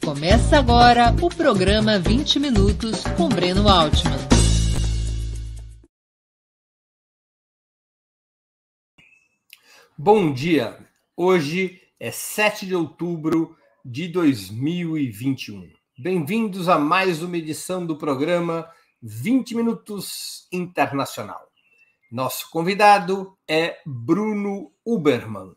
Começa agora o programa 20 Minutos com Breno Altman. Bom dia! Hoje é 7 de outubro de 2021. Bem-vindos a mais uma edição do programa 20 Minutos Internacional. Nosso convidado é Bruno Ubermann,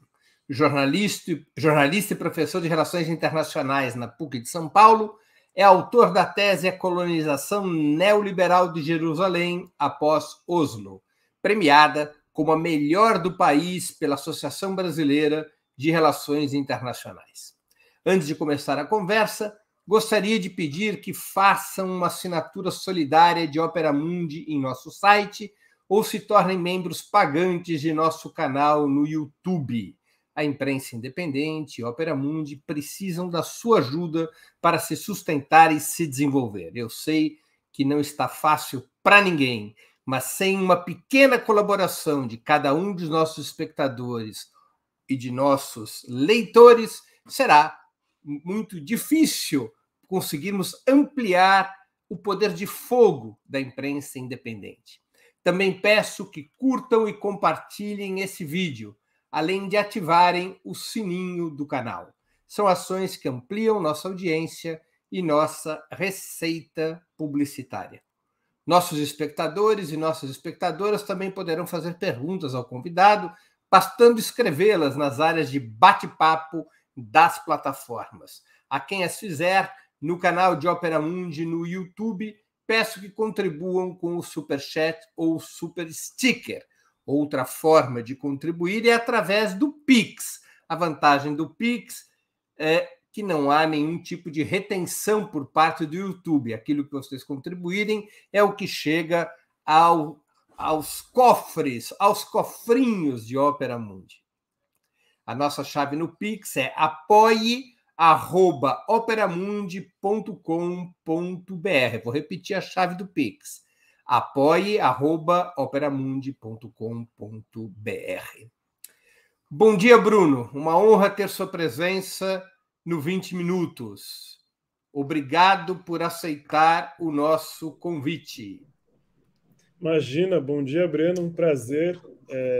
jornalista e professor de Relações Internacionais na PUC de São Paulo, é autor da tese A Colonização Neoliberal de Jerusalém após Oslo, premiada como a melhor do país pela Associação Brasileira de Relações Internacionais. Antes de começar a conversa, gostaria de pedir que façam uma assinatura solidária de Opera Mundi em nosso site ou se tornem membros pagantes de nosso canal no YouTube. A imprensa independente e Opera Mundi precisam da sua ajuda para se sustentar e se desenvolver. Eu sei que não está fácil para ninguém, mas sem uma pequena colaboração de cada um dos nossos espectadores e de nossos leitores, será muito difícil conseguirmos ampliar o poder de fogo da imprensa independente. Também peço que curtam e compartilhem esse vídeo, além de ativarem o sininho do canal. São ações que ampliam nossa audiência e nossa receita publicitária. Nossos espectadores e nossas espectadoras também poderão fazer perguntas ao convidado, bastando escrevê-las nas áreas de bate-papo das plataformas. A quem as fizer, no canal de Opera Mundi no YouTube, peço que contribuam com o Superchat ou o Super Sticker. Outra forma de contribuir é através do Pix. A vantagem do Pix é que não há nenhum tipo de retenção por parte do YouTube. Aquilo que vocês contribuírem é o que chega aos cofres, aos cofrinhos de Opera Mundi. A nossa chave no Pix é apoie@operamundi.com.br. Vou repetir a chave do Pix. apoie@operamundi.com.br. Bom dia, Bruno. Uma honra ter sua presença no 20 Minutos. Obrigado por aceitar o nosso convite. Imagina, bom dia, Breno. Um prazer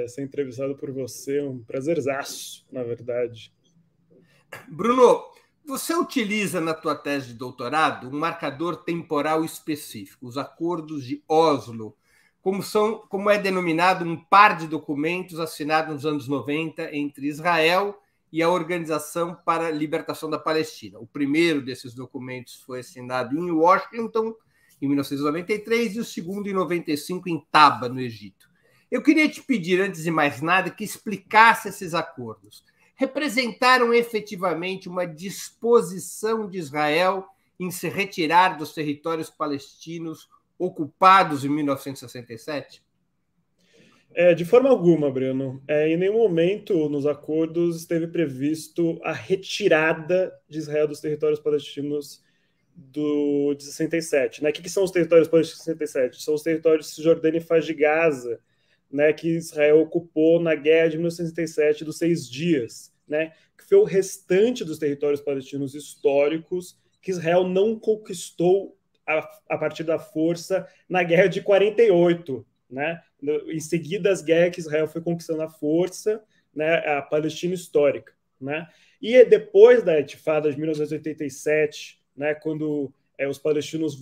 ser entrevistado por você. Um prazerzaço, na verdade. Bruno, você utiliza na tua tese de doutorado um marcador temporal específico, os Acordos de Oslo, como é denominado um par de documentos assinados nos anos 90 entre Israel e a Organização para a Libertação da Palestina. O primeiro desses documentos foi assinado em Washington, em 1993, e o segundo em 95, em Taba, no Egito. Eu queria te pedir, antes de mais nada, que explicasse esses acordos. Representaram efetivamente uma disposição de Israel em se retirar dos territórios palestinos ocupados em 1967? De forma alguma, Breno. Em nenhum momento nos acordos esteve previsto a retirada de Israel dos territórios palestinos de 67. Né? O que são os territórios palestinos de 67? São os territórios de Cisjordânia e Faixa de Gaza, né, que Israel ocupou na guerra de 1967 dos 6 dias, né, que foi o restante dos territórios palestinos históricos que Israel não conquistou a partir da força na guerra de 48, né? Em seguida as guerras que Israel foi conquistando à força, né, a Palestina histórica, né? E depois da Intifada de 1987, né, quando os palestinos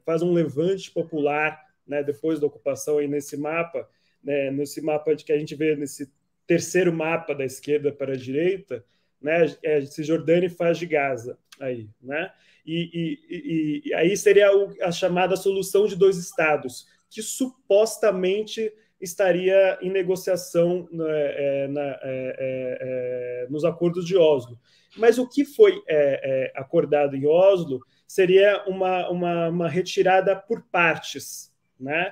fazem um levante popular, né, depois da ocupação, aí nesse mapa, né, de que a gente vê nesse terceiro mapa da esquerda para a direita, né, Cisjordânia e Faixa de Gaza, aí, né? E aí seria a chamada solução de 2 estados, que supostamente estaria em negociação nos acordos de Oslo. Mas o que foi acordado em Oslo seria uma retirada por partes, né?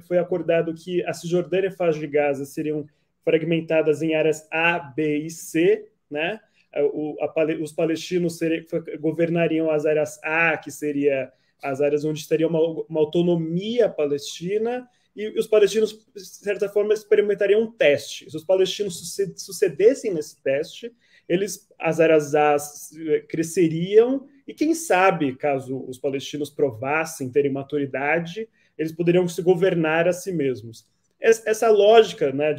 Foi acordado que a Cisjordânia e a faixa de Gaza seriam fragmentadas em áreas A, B e C, né? Os palestinos governariam as áreas A, que seria as áreas onde estaria uma autonomia palestina, e os palestinos, de certa forma, experimentariam um teste. Se os palestinos sucedessem nesse teste, as áreas A cresceriam e, quem sabe, caso os palestinos provassem terem maturidade, eles poderiam se governar a si mesmos. Essa lógica, né,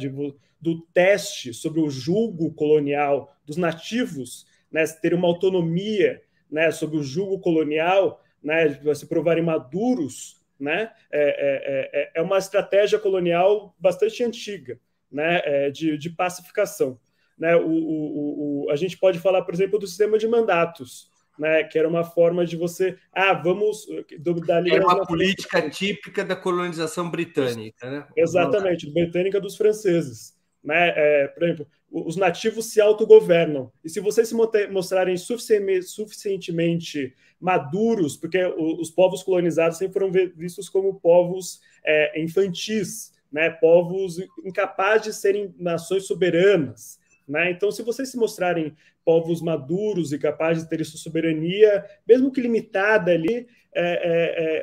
do teste sobre o julgo colonial dos nativos, né, ter uma autonomia, né, sobre o julgo colonial, né, se provarem maduros, né, é uma estratégia colonial bastante antiga, né, de pacificação. Né, a gente pode falar, por exemplo, do sistema de mandatos, né, que era uma forma de você... vamos... Era uma política típica da colonização britânica. Né? Exatamente, britânica dos franceses. Né? Por exemplo, os nativos se autogovernam. E se vocês se mostrarem suficientemente maduros, porque os povos colonizados sempre foram vistos como povos infantis, né? Povos incapazes de serem nações soberanas. Né? Então, se vocês se mostrarem povos maduros e capazes de ter sua soberania, mesmo que limitada ali,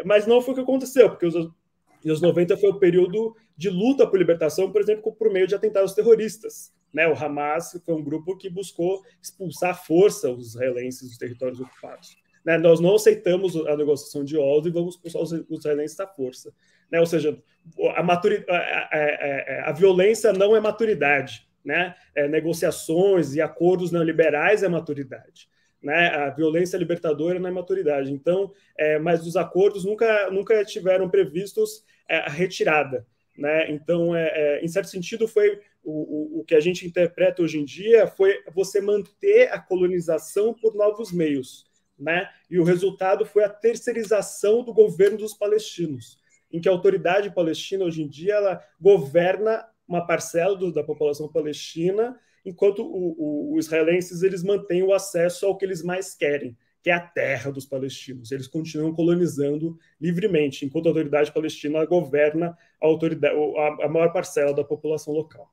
mas não foi o que aconteceu, porque os anos 90 foi o período de luta por libertação, por exemplo, por meio de atentados terroristas. Né? O Hamas foi um grupo que buscou expulsar à força os israelenses dos territórios ocupados. Né? Nós não aceitamos a negociação de Oslo e vamos expulsar os israelenses à força. Né? Ou seja, a violência não é maturidade. Né? Negociações e acordos neoliberais é maturidade. Né? A violência libertadora não é maturidade. Então, mas os acordos nunca tiveram previstos a retirada. Né? Então, em certo sentido, foi o que a gente interpreta hoje em dia foi você manter a colonização por novos meios. Né? E o resultado foi a terceirização do governo dos palestinos, em que a autoridade palestina, hoje em dia, ela governa uma parcela da população palestina, enquanto os israelenses eles mantêm o acesso ao que eles mais querem, que é a terra dos palestinos. Eles continuam colonizando livremente, enquanto a autoridade palestina governa a maior parcela da população local.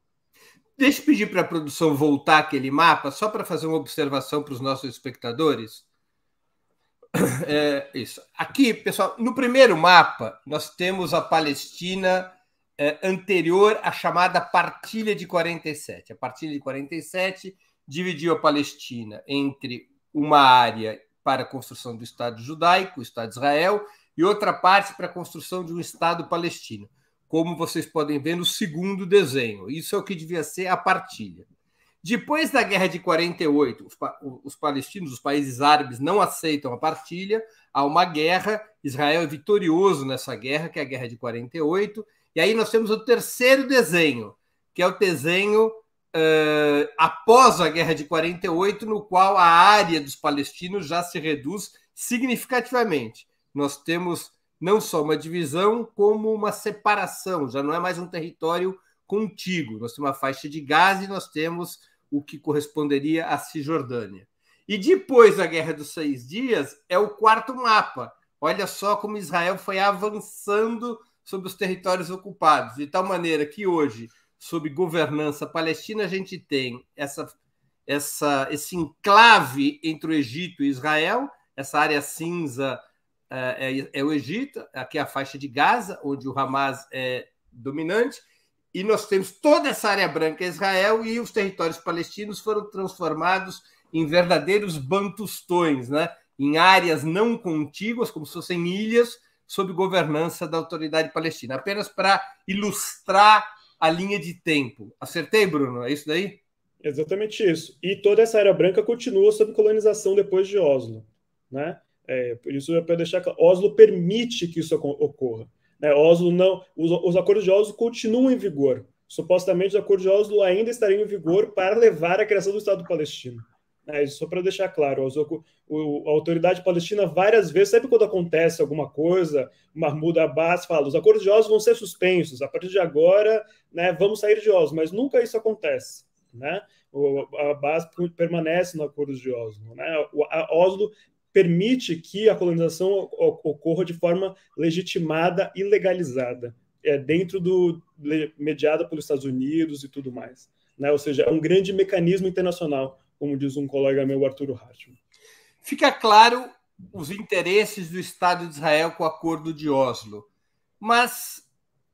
Deixa eu pedir para a produção voltar aquele mapa, só para fazer uma observação para os nossos espectadores. Isso. Aqui, pessoal, no primeiro mapa, nós temos a Palestina anterior à chamada Partilha de 47. A Partilha de 47 dividiu a Palestina entre uma área para a construção do Estado judaico, o Estado de Israel, e outra parte para a construção de um Estado palestino, como vocês podem ver no segundo desenho. Isso é o que devia ser a partilha. Depois da Guerra de 48, os palestinos, os países árabes, não aceitam a partilha, há uma guerra, Israel é vitorioso nessa guerra, que é a Guerra de 48, e aí nós temos o terceiro desenho, que é o desenho após a Guerra de 48, no qual a área dos palestinos já se reduz significativamente. Nós temos não só uma divisão, como uma separação, já não é mais um território contíguo. Nós temos uma faixa de Gaza e nós temos o que corresponderia à Cisjordânia. E depois da Guerra dos 6 Dias, é o quarto mapa. Olha só como Israel foi avançando sobre os territórios ocupados, de tal maneira que hoje, sob governança palestina, a gente tem esse enclave entre o Egito e Israel, essa área cinza é o Egito, aqui é a faixa de Gaza, onde o Hamas é dominante, e nós temos toda essa área branca Israel, e os territórios palestinos foram transformados em verdadeiros bantustões, né? Em áreas não contíguas, como se fossem ilhas, sob governança da autoridade palestina. Apenas para ilustrar a linha de tempo. Acertei, Bruno? É isso daí? Exatamente isso. E toda essa área branca continua sob colonização depois de Oslo. Né? Por isso, para deixar claro, Oslo permite que isso ocorra. Né? Oslo não, os acordos de Oslo continuam em vigor. Supostamente, os acordos de Oslo ainda estariam em vigor para levar à criação do Estado palestino. Isso só para deixar claro, a autoridade palestina várias vezes, sempre quando acontece alguma coisa, Mahmoud Abbas fala, os acordos de Oslo vão ser suspensos, a partir de agora, né, vamos sair de Oslo, mas nunca isso acontece. Né? O Abbas permanece no acordo de Oslo. Né? Oslo permite que a colonização ocorra de forma legitimada e legalizada, dentro mediada pelos Estados Unidos e tudo mais. Né? Ou seja, é um grande mecanismo internacional, como diz um colega meu, Arturo Hartmann. Fica claro os interesses do Estado de Israel com o Acordo de Oslo. Mas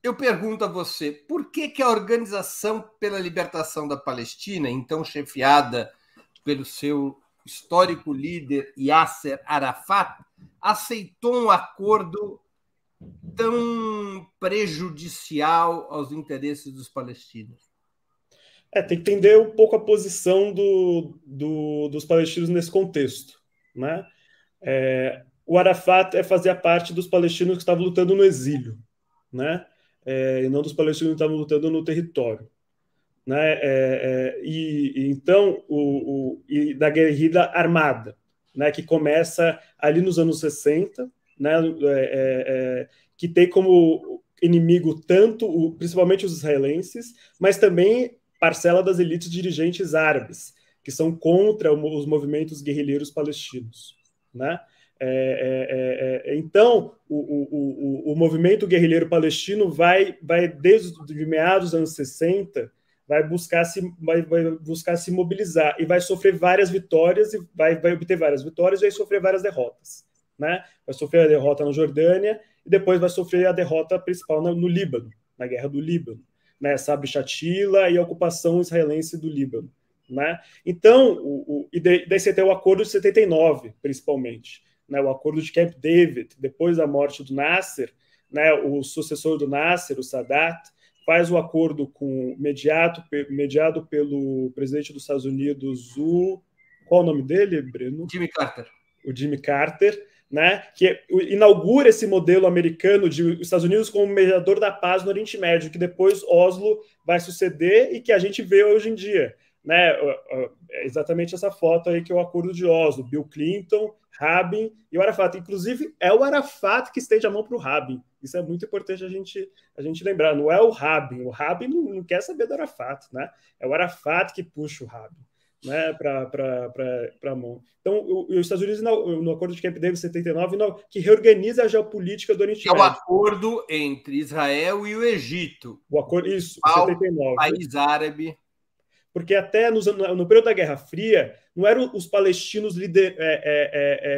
eu pergunto a você, por que a Organização pela Libertação da Palestina, então chefiada pelo seu histórico líder Yasser Arafat, aceitou um acordo tão prejudicial aos interesses dos palestinos? Tem que entender um pouco a posição dos palestinos nesse contexto, né? O Arafat fazia parte dos palestinos que estavam lutando no exílio, né? E não dos palestinos que estavam lutando no território, né? Então e da guerrilha armada, né? Que começa ali nos anos 60, né? Que tem como inimigo tanto principalmente os israelenses, mas também parcela das elites dirigentes árabes, que são contra os movimentos guerrilheiros palestinos, né? Então, o movimento guerrilheiro palestino vai desde meados dos anos 60, vai buscar se mobilizar e vai sofrer várias vitórias e vai obter várias vitórias e vai sofrer várias derrotas, né? Vai sofrer a derrota na Jordânia e depois vai sofrer a derrota principal no Líbano, na Guerra do Líbano, né? Sabra e Shatila e a ocupação israelense do Líbano, né? Então, daí você tem o Acordo de 79, principalmente, né? O Acordo de Camp David, depois da morte do Nasser, né? O sucessor do Nasser, o Sadat, faz o acordo mediado pelo presidente dos Estados Unidos, qual o nome dele, Breno? Jimmy Carter. O Jimmy Carter, né, que inaugura esse modelo americano de os Estados Unidos como mediador da paz no Oriente Médio, que depois Oslo vai suceder e que a gente vê hoje em dia, né? É exatamente essa foto aí que é o Acordo de Oslo, Bill Clinton, Rabin e o Arafat. Inclusive, é o Arafat que estende a mão para o Rabin. Isso é muito importante a gente lembrar. Não é o Rabin. O Rabin não quer saber do Arafat, né? É o Arafat que puxa o Rabin, né, para a mão. Então, os Estados Unidos, no Acordo de Camp David 79, que reorganiza a geopolítica do Oriente Médio. É o acordo entre Israel e o Egito. O acordo, isso, 79. País árabe. Porque até no período da Guerra Fria, não eram os palestinos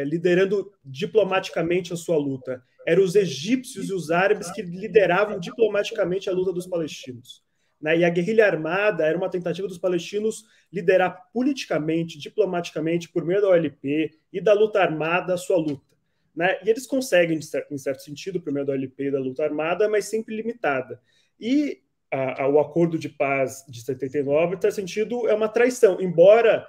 liderando diplomaticamente a sua luta. Eram os egípcios e os árabes que lideravam diplomaticamente a luta dos palestinos, né? E a guerrilha armada era uma tentativa dos palestinos liderar politicamente, diplomaticamente, por meio da OLP e da luta armada, a sua luta, né? E eles conseguem, em certo sentido, por meio da OLP e da luta armada, mas sempre limitada. E o Acordo de Paz de 79, em sentido, é uma traição. Embora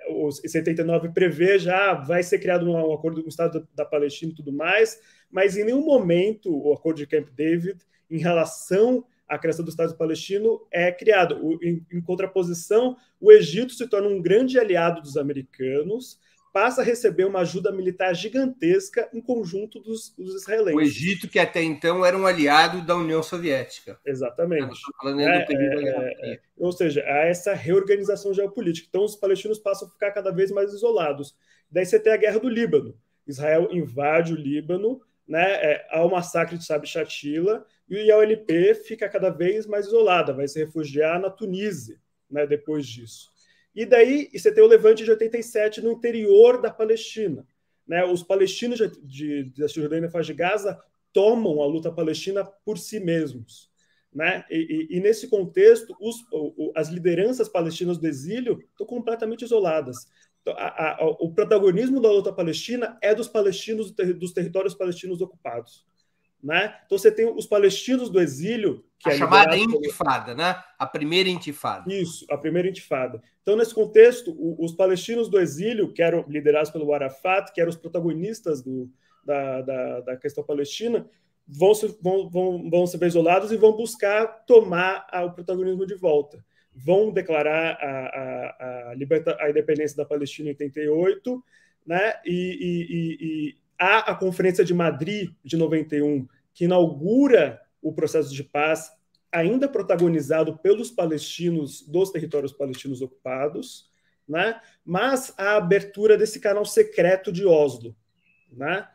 o 79 preveja vai ser criado um acordo com o Estado da Palestina e tudo mais, mas em nenhum momento o Acordo de Camp David, em relação à criação do Estado palestino, é criado. Em contraposição, o Egito se torna um grande aliado dos americanos, passa a receber uma ajuda militar gigantesca em conjunto dos israelenses. O Egito, que até então era um aliado da União Soviética. Exatamente. Falando do período da Guerra Fria. Ou seja, há essa reorganização geopolítica. Então, os palestinos passam a ficar cada vez mais isolados. Daí você tem a Guerra do Líbano. Israel invade o Líbano, né? Há o massacre de Sabra e Shatila, e a OLP fica cada vez mais isolada, vai se refugiar na Tunísia, né, depois disso. E daí você tem o Levante de 87 no interior da Palestina, né? Os palestinos da Cisjordânia e Faixa de Gaza tomam a luta palestina por si mesmos, né? E nesse contexto, as lideranças palestinas do exílio estão completamente isoladas. Então, o protagonismo da luta palestina é dos palestinos, dos territórios palestinos ocupados, né? Então você tem os palestinos do exílio, que a chamada intifada, né? A primeira intifada. Isso, a primeira intifada. Então, nesse contexto, os palestinos do exílio, que eram liderados pelo Arafat, que eram os protagonistas da questão palestina, vão se ver isolados e vão buscar tomar o protagonismo de volta. Vão declarar a independência da Palestina em 88, né? E há a Conferência de Madrid de 91, que inaugura o processo de paz, ainda protagonizado pelos palestinos dos territórios palestinos ocupados, né? Mas a abertura desse canal secreto de Oslo, né?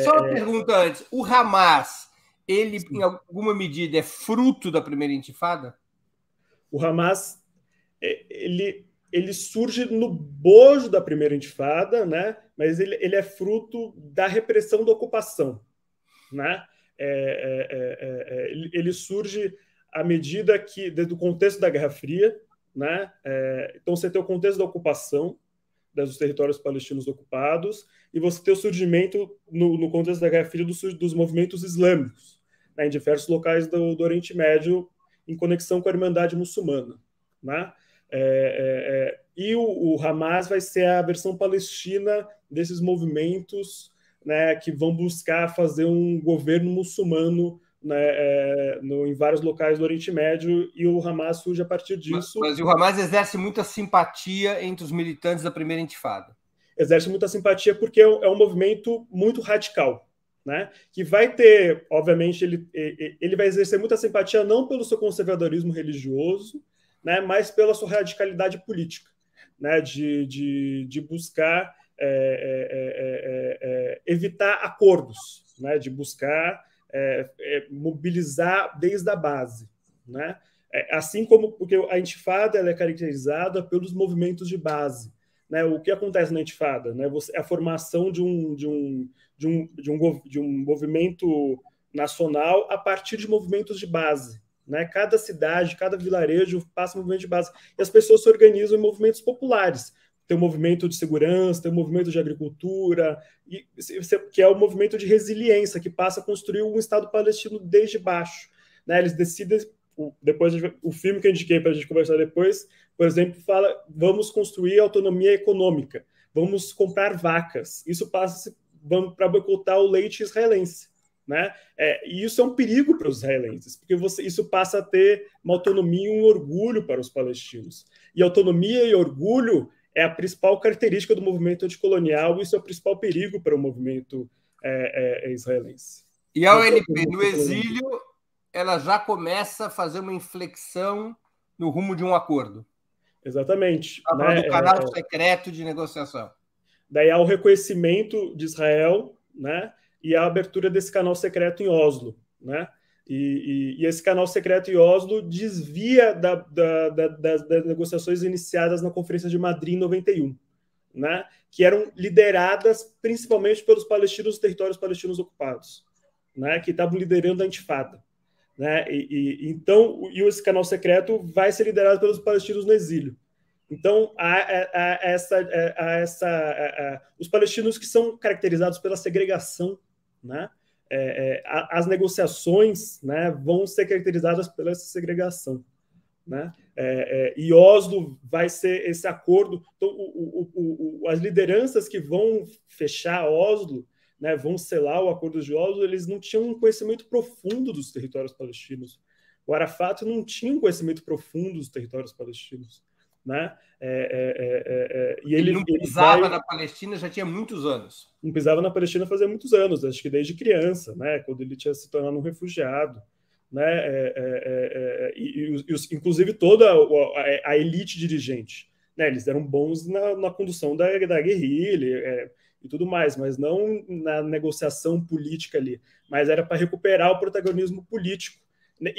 Só uma pergunta antes. O Hamas, ele, em alguma medida, é fruto da primeira intifada? O Hamas, ele surge no bojo da primeira intifada, né? Mas ele é fruto da repressão da ocupação, né? Ele surge à medida que, desde o contexto da Guerra Fria, né? Então você tem o contexto da ocupação dos territórios palestinos ocupados e você tem o surgimento, no contexto da Guerra Fria, dos movimentos islâmicos, né, em diversos locais do Oriente Médio, em conexão com a Irmandade Muçulmana, né? E o Hamas vai ser a versão palestina desses movimentos, né, que vão buscar fazer um governo muçulmano, né, em vários locais do Oriente Médio, e o Hamas surge a partir disso. Mas o Hamas exerce muita simpatia entre os militantes da primeira intifada. Exerce muita simpatia porque é um movimento muito radical, né? Que vai ter, obviamente, ele vai exercer muita simpatia não pelo seu conservadorismo religioso, né, mas pela sua radicalidade política, né, de buscar evitar acordos, né, de buscar mobilizar desde a base, né? Assim como porque a intifada ela é caracterizada pelos movimentos de base, né? O que acontece na intifada, né? A formação de um movimento nacional a partir de movimentos de base, né? Cada cidade, cada vilarejo passa um movimento de base e as pessoas se organizam em movimentos populares. Tem o movimento de segurança, tem o movimento de agricultura, que é o movimento de resiliência, que passa a construir um Estado palestino desde baixo, né? Eles decidem, depois o filme que eu indiquei para a gente conversar depois, por exemplo, fala: vamos construir autonomia econômica, vamos comprar vacas. Isso passa para boicotar o leite israelense, né? E isso é um perigo para os israelenses, porque isso passa a ter uma autonomia e um orgulho para os palestinos. E autonomia e orgulho é a principal característica do movimento anticolonial, e isso é o principal perigo para o movimento israelense. E a OLP, no exílio, ela já começa a fazer uma inflexão no rumo de um acordo. Exatamente. Né? Do canal secreto de negociação. Daí há o reconhecimento de Israel, né? E a abertura desse canal secreto em Oslo, né? E esse canal secreto em Oslo desvia das negociações iniciadas na Conferência de Madrid em 91, né? Que eram lideradas principalmente pelos palestinos dos territórios palestinos ocupados, né? Que estavam liderando a intifada, né? Então, esse canal secreto vai ser liderado pelos palestinos no exílio. Então, os palestinos que são caracterizados pela segregação, né? As negociações, né, vão ser caracterizadas pela essa segregação, né? E Oslo vai ser esse acordo. Então, as lideranças que vão fechar Oslo, né, vão selar o acordo de Oslo, eles não tinham um conhecimento profundo dos territórios palestinos. O Arafat não tinha um conhecimento profundo dos territórios palestinos, né? E ele não pisava na Palestina já tinha muitos anos. Não pisava na Palestina fazia muitos anos, acho que desde criança, né? Quando ele tinha se tornado um refugiado, né? Inclusive toda a elite dirigente, né? Eles eram bons na condução da guerrilha e tudo mais, mas não na negociação política ali, mas era para recuperar o protagonismo político, né?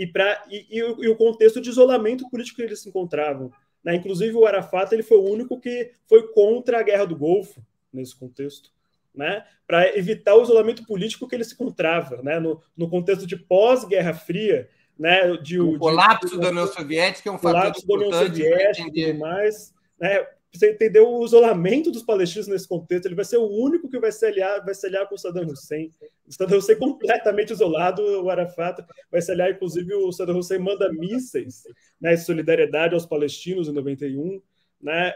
E o contexto de isolamento político que eles se encontravam. Inclusive, o Arafat ele foi o único que foi contra a Guerra do Golfo, nesse contexto, né? Para evitar o isolamento político que ele se encontrava, né? No contexto de pós-Guerra Fria, né? O colapso da União Soviética é um fator importante para entender. Mais, né? Você entendeu o isolamento dos palestinos nesse contexto, ele vai ser o único que vai se aliar com o Saddam Hussein. O Saddam Hussein completamente isolado, o Arafat vai se aliar, inclusive o Saddam Hussein manda mísseis, né, em solidariedade aos palestinos em 91, né,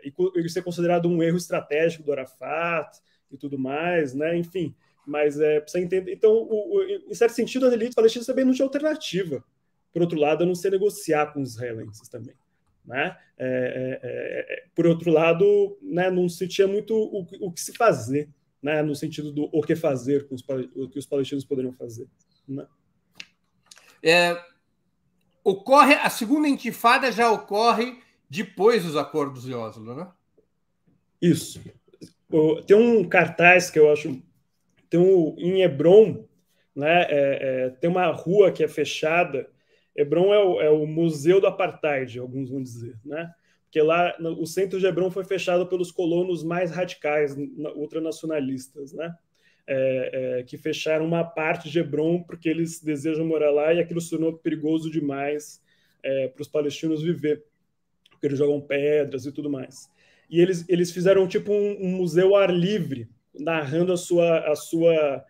e isso é considerado um erro estratégico do Arafat e tudo mais, né, enfim. Mas precisa entender. Então, em certo sentido, as elites palestinas também não tinham alternativa. Por outro lado, a não ser negociar com os israelenses também. Né? Por outro lado, né, não se tinha muito o que se fazer, né, no sentido do o que fazer com o que os palestinos poderiam fazer, né? A segunda intifada já ocorre depois dos acordos de Oslo, né? Isso. Tem um cartaz que eu acho, em Hebron, né, tem uma rua que é fechada. Hebron é o museu do apartheid, alguns vão dizer, né? Porque lá o centro de Hebron foi fechado pelos colonos mais radicais, ultranacionalistas, né? Que fecharam uma parte de Hebron porque eles desejam morar lá e aquilo se tornou perigoso demais para os palestinos viver, porque eles jogam pedras e tudo mais. E eles fizeram tipo um museu ao ar livre, narrando a sua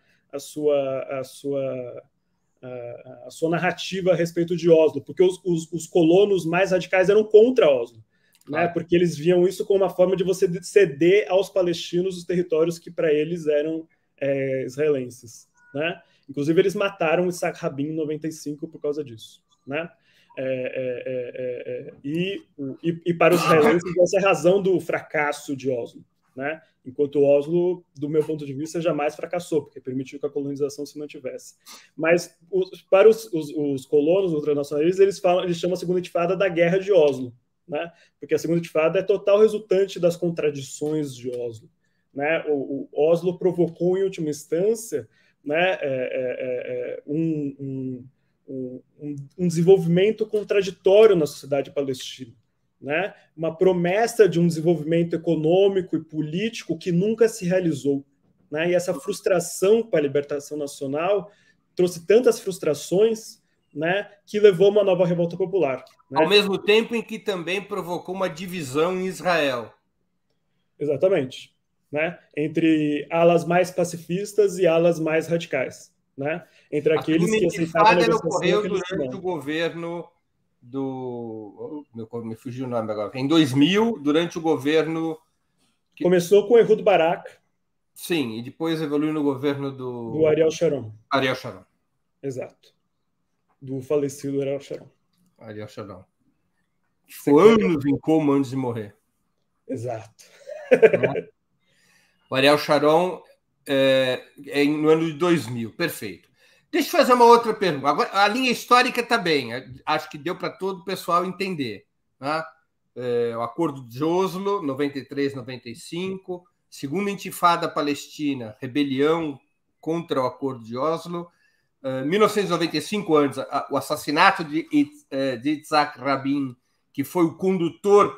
narrativa a respeito de Oslo, porque os colonos mais radicais eram contra Oslo, né? Porque eles viam isso como uma forma de você ceder aos palestinos os territórios que para eles eram israelenses, né? Inclusive eles mataram Isaac Rabin em 95 por causa disso, né? E para os israelenses essa é a razão do fracasso de Oslo, né? Enquanto Oslo, do meu ponto de vista, jamais fracassou, porque permitiu que a colonização se mantivesse. Mas para os colonos ultranacionalistas, eles chamam a Segunda Intifada da Guerra de Oslo, né? Porque a Segunda Intifada é total resultante das contradições de Oslo, né? O Oslo provocou, em última instância, né, um desenvolvimento contraditório na sociedade palestina, né? Uma promessa de um desenvolvimento econômico e político que nunca se realizou, né? E essa frustração com a libertação nacional trouxe tantas frustrações, né, que levou a uma nova revolta popular, né? Ao mesmo tempo em que também provocou uma divisão em Israel. Exatamente, né? Entre alas mais pacifistas e alas mais radicais, né? Entre aqueles que aceitavam a negociação. Ocorreu durante o governo do... Me fugiu o nome agora. Em 2000, durante o governo... Começou com Ehud Barak. Sim, e depois evoluiu no governo do Ariel Sharon. Ariel Sharon. Exato. Do falecido Ariel Sharon. Ariel Sharon. Ficou anos em coma antes de morrer. Exato. O Ariel Sharon no ano de 2000. Perfeito. Deixa eu fazer uma outra pergunta. Agora, a linha histórica está bem. Acho que deu para todo o pessoal entender. Tá? O Acordo de Oslo, 93, 95. Segunda Intifada Palestina, rebelião contra o Acordo de Oslo. 1995, antes, o assassinato de Yitzhak Rabin, que foi o condutor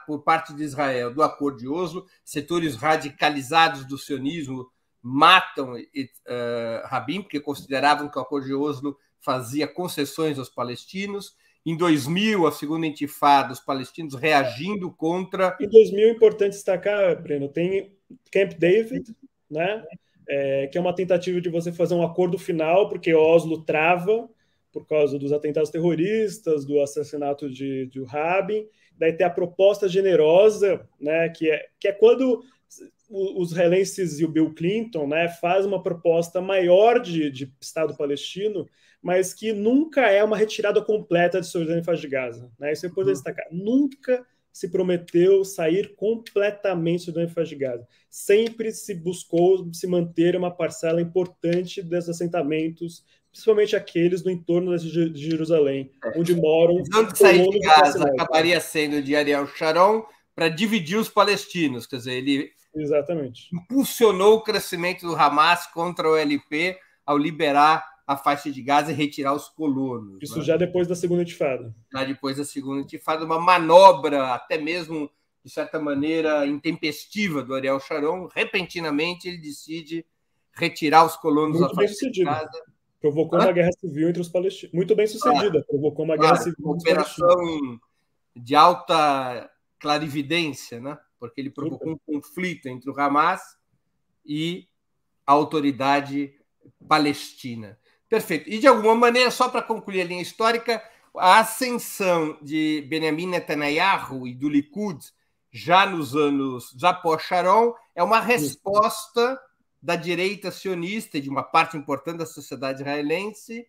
por parte de Israel do Acordo de Oslo. Setores radicalizados do sionismo matam Rabin, porque consideravam que o Acordo de Oslo fazia concessões aos palestinos. Em 2000, a Segunda Intifada, os palestinos reagindo contra... Em 2000, é importante destacar, Breno, tem Camp David, né? Que é uma tentativa de você fazer um acordo final, porque Oslo trava por causa dos atentados terroristas, do assassinato de Rabin. Daí tem a proposta generosa, né? Que é quando os israelenses e o Bill Clinton, né, fazem uma proposta maior de Estado palestino, mas que nunca é uma retirada completa de Cisjordânia e faixa de Gaza, né? Isso é importante destacar. Nunca se prometeu sair completamente de Cisjordânia e faixa de Gaza. Sempre se buscou se manter uma parcela importante desses assentamentos, principalmente aqueles no entorno de Jerusalém, onde moram... Onde sair de Gaza acabaria sendo de Ariel Sharon para dividir os palestinos. Quer dizer, ele impulsionou o crescimento do Hamas contra o OLP ao liberar a faixa de Gaza e retirar os colonos. Isso, né? Já depois da Segunda Intifada. Já depois da Segunda Intifada, uma manobra, até mesmo, de certa maneira, intempestiva do Ariel Sharon. Repentinamente, ele decide retirar os colonos da faixa de Gaza. Provocou uma guerra civil entre os palestinos. Muito bem sucedida. Provocou uma guerra civil entre os palestinos. Uma operação de alta clarividência, né? Porque ele provocou um conflito entre o Hamas e a autoridade palestina. Perfeito. E, de alguma maneira, só para concluir a linha histórica, a ascensão de Benjamin Netanyahu e do Likud já nos anos após Sharon é uma resposta da direita sionista e de uma parte importante da sociedade israelense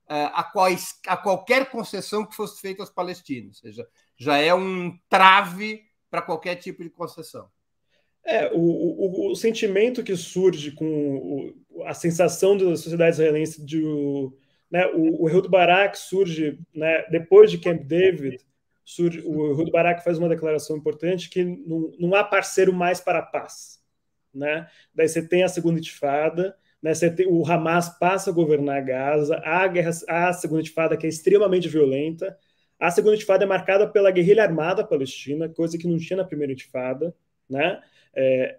a qualquer concessão que fosse feita aos palestinos. Ou seja, já é um trave para qualquer tipo de concessão. O sentimento que surge com a sensação da sociedade israelense né, o Ehud Barak surge, né, depois de Camp David. O Ehud Barak faz uma declaração importante que não há parceiro mais para a paz, né? Daí você tem a Segunda Intifada, né? O Hamas passa a governar Gaza, a Segunda Intifada, que é extremamente violenta. A Segunda Intifada é marcada pela guerrilha armada palestina, coisa que não tinha na Primeira Intifada, né?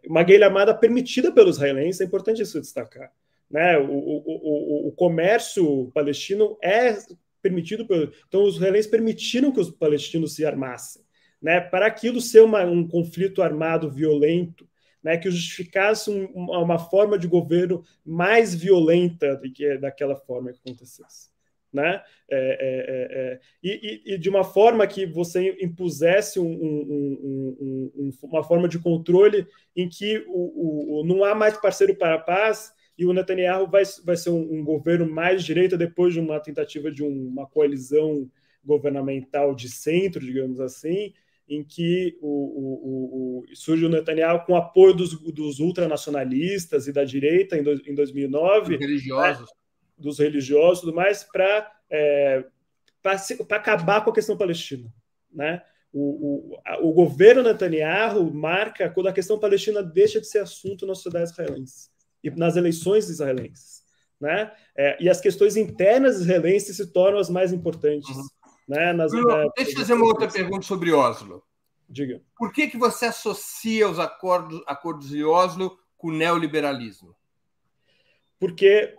Uma guerrilha armada permitida pelos israelenses, é importante isso destacar, né? O comércio palestino é permitido então os israelenses permitiram que os palestinos se armassem, né, para aquilo ser um conflito armado violento, né, que justificasse uma forma de governo mais violenta do que daquela forma que acontecesse, né? E de uma forma que você impusesse uma forma de controle em que não há mais parceiro para a paz, e o Netanyahu vai ser um governo mais de direita depois de uma tentativa de uma coalizão governamental de centro, digamos assim, em que surge o Netanyahu com apoio dos ultranacionalistas e da direita em 2009, dos religiosos, né, dos religiosos e tudo mais, para acabar com a questão palestina, né? O governo Netanyahu marca quando a questão palestina deixa de ser assunto na sociedade israelense e nas eleições israelenses, né? E as questões internas israelenses se tornam as mais importantes. Né? Deixa eu fazer uma outra pergunta sobre Oslo. Diga. Por que você associa os acordos de Oslo com o neoliberalismo? Porque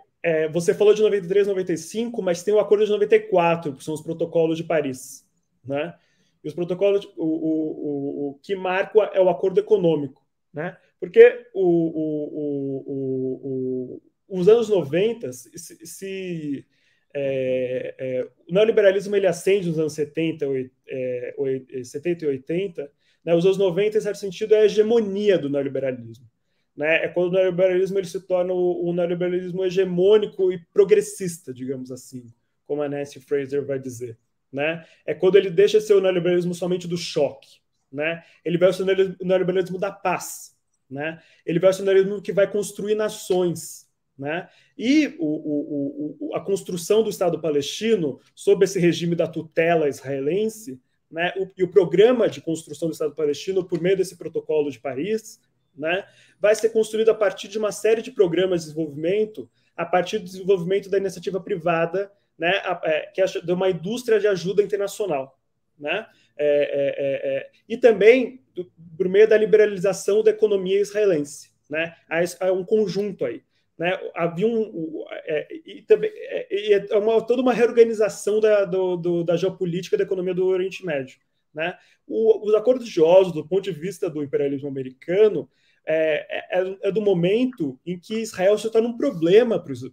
você falou de 93, 95, mas tem o acordo de 94, que são os protocolos de Paris, né? E os protocolos, o que marca é o acordo econômico, né? Porque os anos 90, o neoliberalismo ele ascende nos anos 70, 70 e 80, né? Os anos 90, em certo sentido, é a hegemonia do neoliberalismo. Né? É quando o neoliberalismo ele se torna um neoliberalismo hegemônico e progressista, digamos assim, como a Nancy Fraser vai dizer. Né? É quando ele deixa de ser o neoliberalismo somente do choque. Né? Ele vai ser o neoliberalismo da paz. Né? Ele vai ser o neoliberalismo que vai construir nações. Né? E a construção do Estado palestino, sob esse regime da tutela israelense, né? E o programa de construção do Estado palestino, por meio desse protocolo de Paris, né? Vai ser construído a partir de uma série de programas de desenvolvimento, a partir do desenvolvimento da iniciativa privada, né? Que é de uma indústria de ajuda internacional. Né? E também por meio da liberalização da economia israelense. Né? Há um conjunto aí. Né? Havia toda uma reorganização da geopolítica da economia do Oriente Médio. Né? Os acordos de Oslo, do ponto de vista do imperialismo americano, é do momento em que Israel se torna um problema para os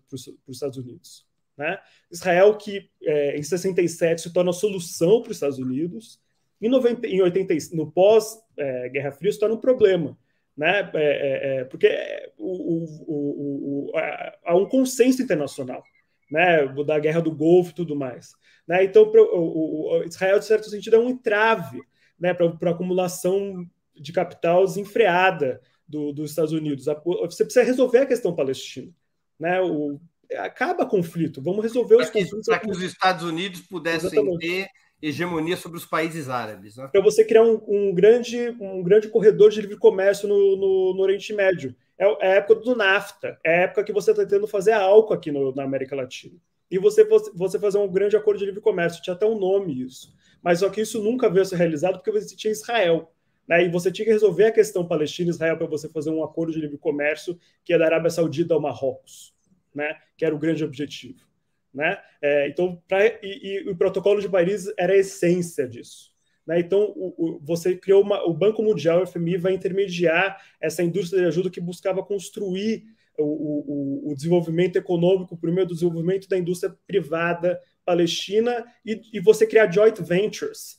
Estados Unidos. Né? Israel, que em 67 se torna a solução para os Estados Unidos, em 80, no pós-Guerra Fria se torna um problema. Né? Porque há um consenso internacional, né? Da Guerra do Golfo e tudo mais. Né? Então, Israel, de certo sentido, é um entrave, né? Para a acumulação de capital desenfreada dos Estados Unidos. Você precisa resolver a questão palestina. Né? Acaba conflito, vamos resolver os conflitos. Para que os Estados Unidos pudessem ter hegemonia sobre os países árabes. Né? Para você criar um grande corredor de livre comércio no Oriente Médio. É a época do NAFTA, é a época que você está tentando fazer álcool aqui na América Latina. E você fazer um grande acordo de livre comércio, tinha até um nome isso. Mas só que isso nunca veio a ser realizado porque você tinha Israel. Né? E você tinha que resolver a questão Palestina e Israel para você fazer um acordo de livre comércio que é da Arábia Saudita ao Marrocos, né? Que era o grande objetivo. Né? Então, o protocolo de Paris era a essência disso. Né? Então, você criou o Banco Mundial, o FMI, vai intermediar essa indústria de ajuda que buscava construir o desenvolvimento econômico por meio do desenvolvimento da indústria privada palestina e você criar joint ventures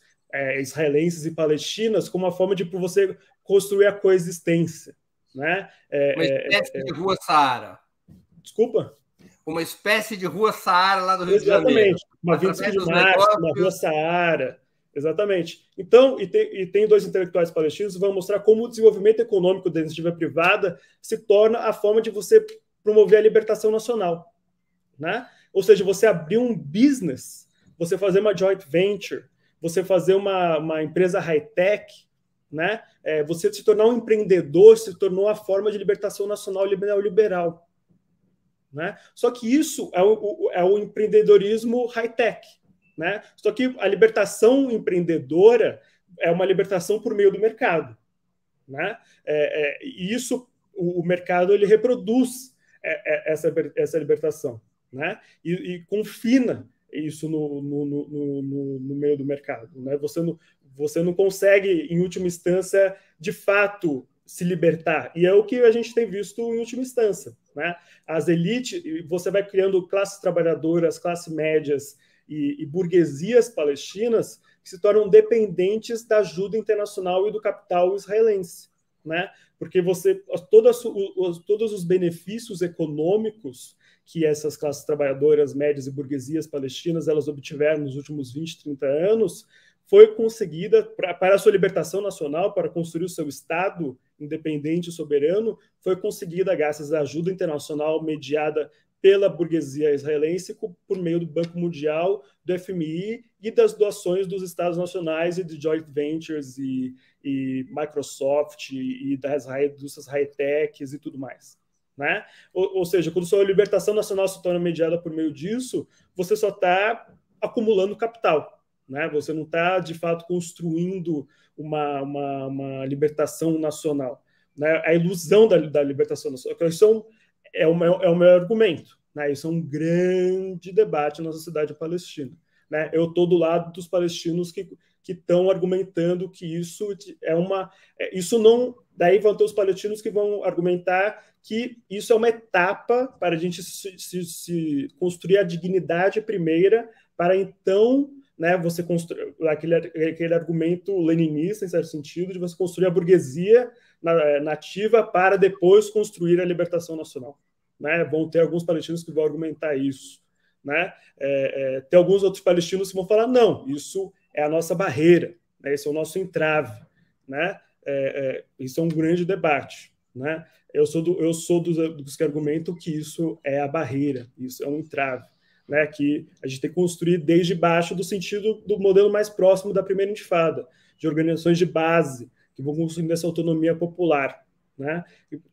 israelenses e palestinas como uma forma de você construir a coexistência. Né? Uma espécie de Rua Saara. Desculpa? Uma espécie de Rua Saara lá do Rio Exatamente. de Janeiro. Uma 25 de março, uma Rua Saara. Exatamente. Então, tem dois intelectuais palestinos que vão mostrar como o desenvolvimento econômico da iniciativa privada se torna a forma de você promover a libertação nacional. Né? Ou seja, você abrir um business, você fazer uma joint venture, você fazer uma empresa high-tech, né? Você se tornar um empreendedor se tornou a forma de libertação nacional neoliberal. Né? Só que isso é o empreendedorismo high-tech. Né? Só que a libertação empreendedora é uma libertação por meio do mercado. Né? E isso, o mercado ele reproduz essa libertação. Né? E confina isso no meio do mercado, né? Você não consegue, em última instância, de fato, se libertar. E é o que a gente tem visto em última instância, né? As elites, você vai criando classes trabalhadoras, classes médias e burguesias palestinas que se tornam dependentes da ajuda internacional e do capital israelense, né? Porque todos os benefícios econômicos que essas classes trabalhadoras, médias e burguesias palestinas elas obtiveram nos últimos 20, 30 anos foi conseguida para a sua libertação nacional, para construir o seu Estado independente e soberano, foi conseguida graças à ajuda internacional mediada pela burguesia israelense por meio do Banco Mundial, do FMI e das doações dos Estados nacionais e de joint ventures e Microsoft e das indústrias high-techs e tudo mais. Né? Ou seja, quando sua libertação nacional se torna mediada por meio disso, você só está acumulando capital. Né? Você não está, de fato, construindo uma libertação nacional. Né? A ilusão da libertação nacional. Isso é o meu argumento. Né? Isso é um grande debate na sociedade palestina. Né? Eu estou do lado dos palestinos que estão argumentando que isso é uma... Isso não... Daí vão ter os palestinos que vão argumentar que isso é uma etapa para a gente se construir a dignidade primeira para então... Né, você construir aquele argumento leninista, em certo sentido, de você construir a burguesia nativa para depois construir a libertação nacional. Né? Vão ter alguns palestinos que vão argumentar isso. Né? Tem alguns outros palestinos que vão falar, não, isso é a nossa barreira, né? Esse é o nosso entrave. Né? Isso é um grande debate. Né? Eu sou dos que argumentam que isso é a barreira, isso é um entrave. Né, que a gente tem que construir desde baixo, do sentido do modelo mais próximo da primeira intifada, de organizações de base, que vão construindo essa autonomia popular, né,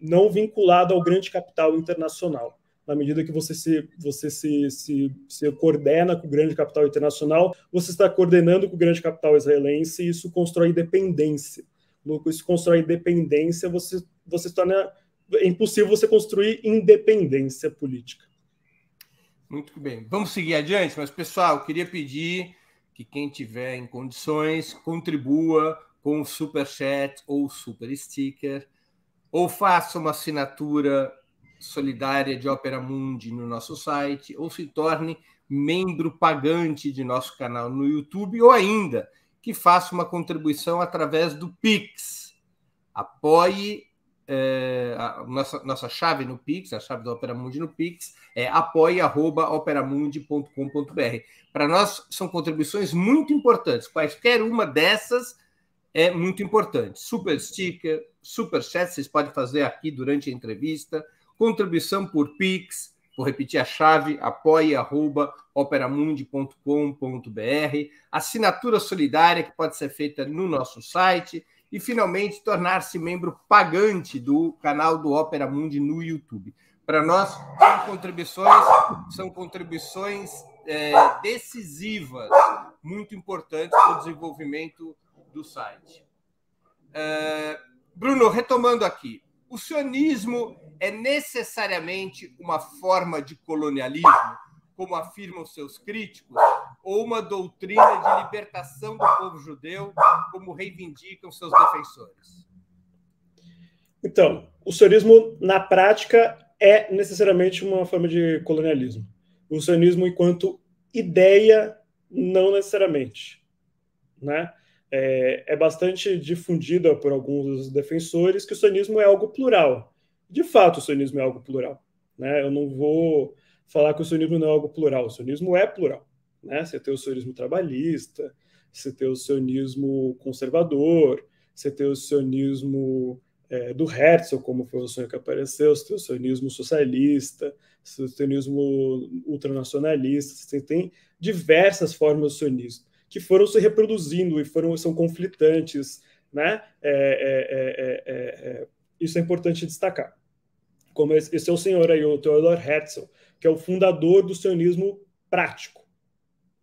não vinculado ao grande capital internacional. Na medida que você se coordena com o grande capital internacional, você está coordenando com o grande capital israelense e isso constrói independência. Isso constrói independência, você se torna... É impossível você construir independência política. Muito bem. Vamos seguir adiante, mas, pessoal, queria pedir que quem tiver em condições contribua com o Superchat ou o Super Sticker, ou faça uma assinatura solidária de Opera Mundi no nosso site, ou se torne membro pagante de nosso canal no YouTube, ou ainda que faça uma contribuição através do Pix. Apoie a nossa chave no Pix, a chave do Opera Mundi no Pix, é apoia@operamundi.com.br. Para nós, são contribuições muito importantes. Quaisquer uma dessas é muito importante. Super Sticker, Super Chat, vocês podem fazer aqui durante a entrevista. Contribuição por Pix, vou repetir a chave, apoia@operamundi.com.br. Assinatura solidária, que pode ser feita no nosso site. E, finalmente, tornar-se membro pagante do canal do Opera Mundi no YouTube. Para nós, são contribuições decisivas, muito importantes para o desenvolvimento do site. Bruno, retomando aqui, o sionismo é necessariamente uma forma de colonialismo, como afirmam seus críticos, ou uma doutrina de libertação do povo judeu, como reivindicam seus defensores? Então, o sionismo, na prática, é necessariamente uma forma de colonialismo. O sionismo, enquanto ideia, não necessariamente. Né? É bastante difundida por alguns dos defensores que o sionismo é algo plural. De fato, o sionismo é algo plural. Né? Eu não vou falar que o sionismo não é algo plural. O sionismo é plural. Né? Você tem o sionismo trabalhista, você tem o sionismo conservador, você tem o sionismo do Herzl, como foi o sonho que apareceu, você tem o sionismo socialista, você tem o sionismo ultranacionalista, você tem diversas formas de sionismo que foram se reproduzindo e são conflitantes. Né? Isso é importante destacar. Como esse é o senhor aí, o Theodor Herzl, que é o fundador do sionismo prático.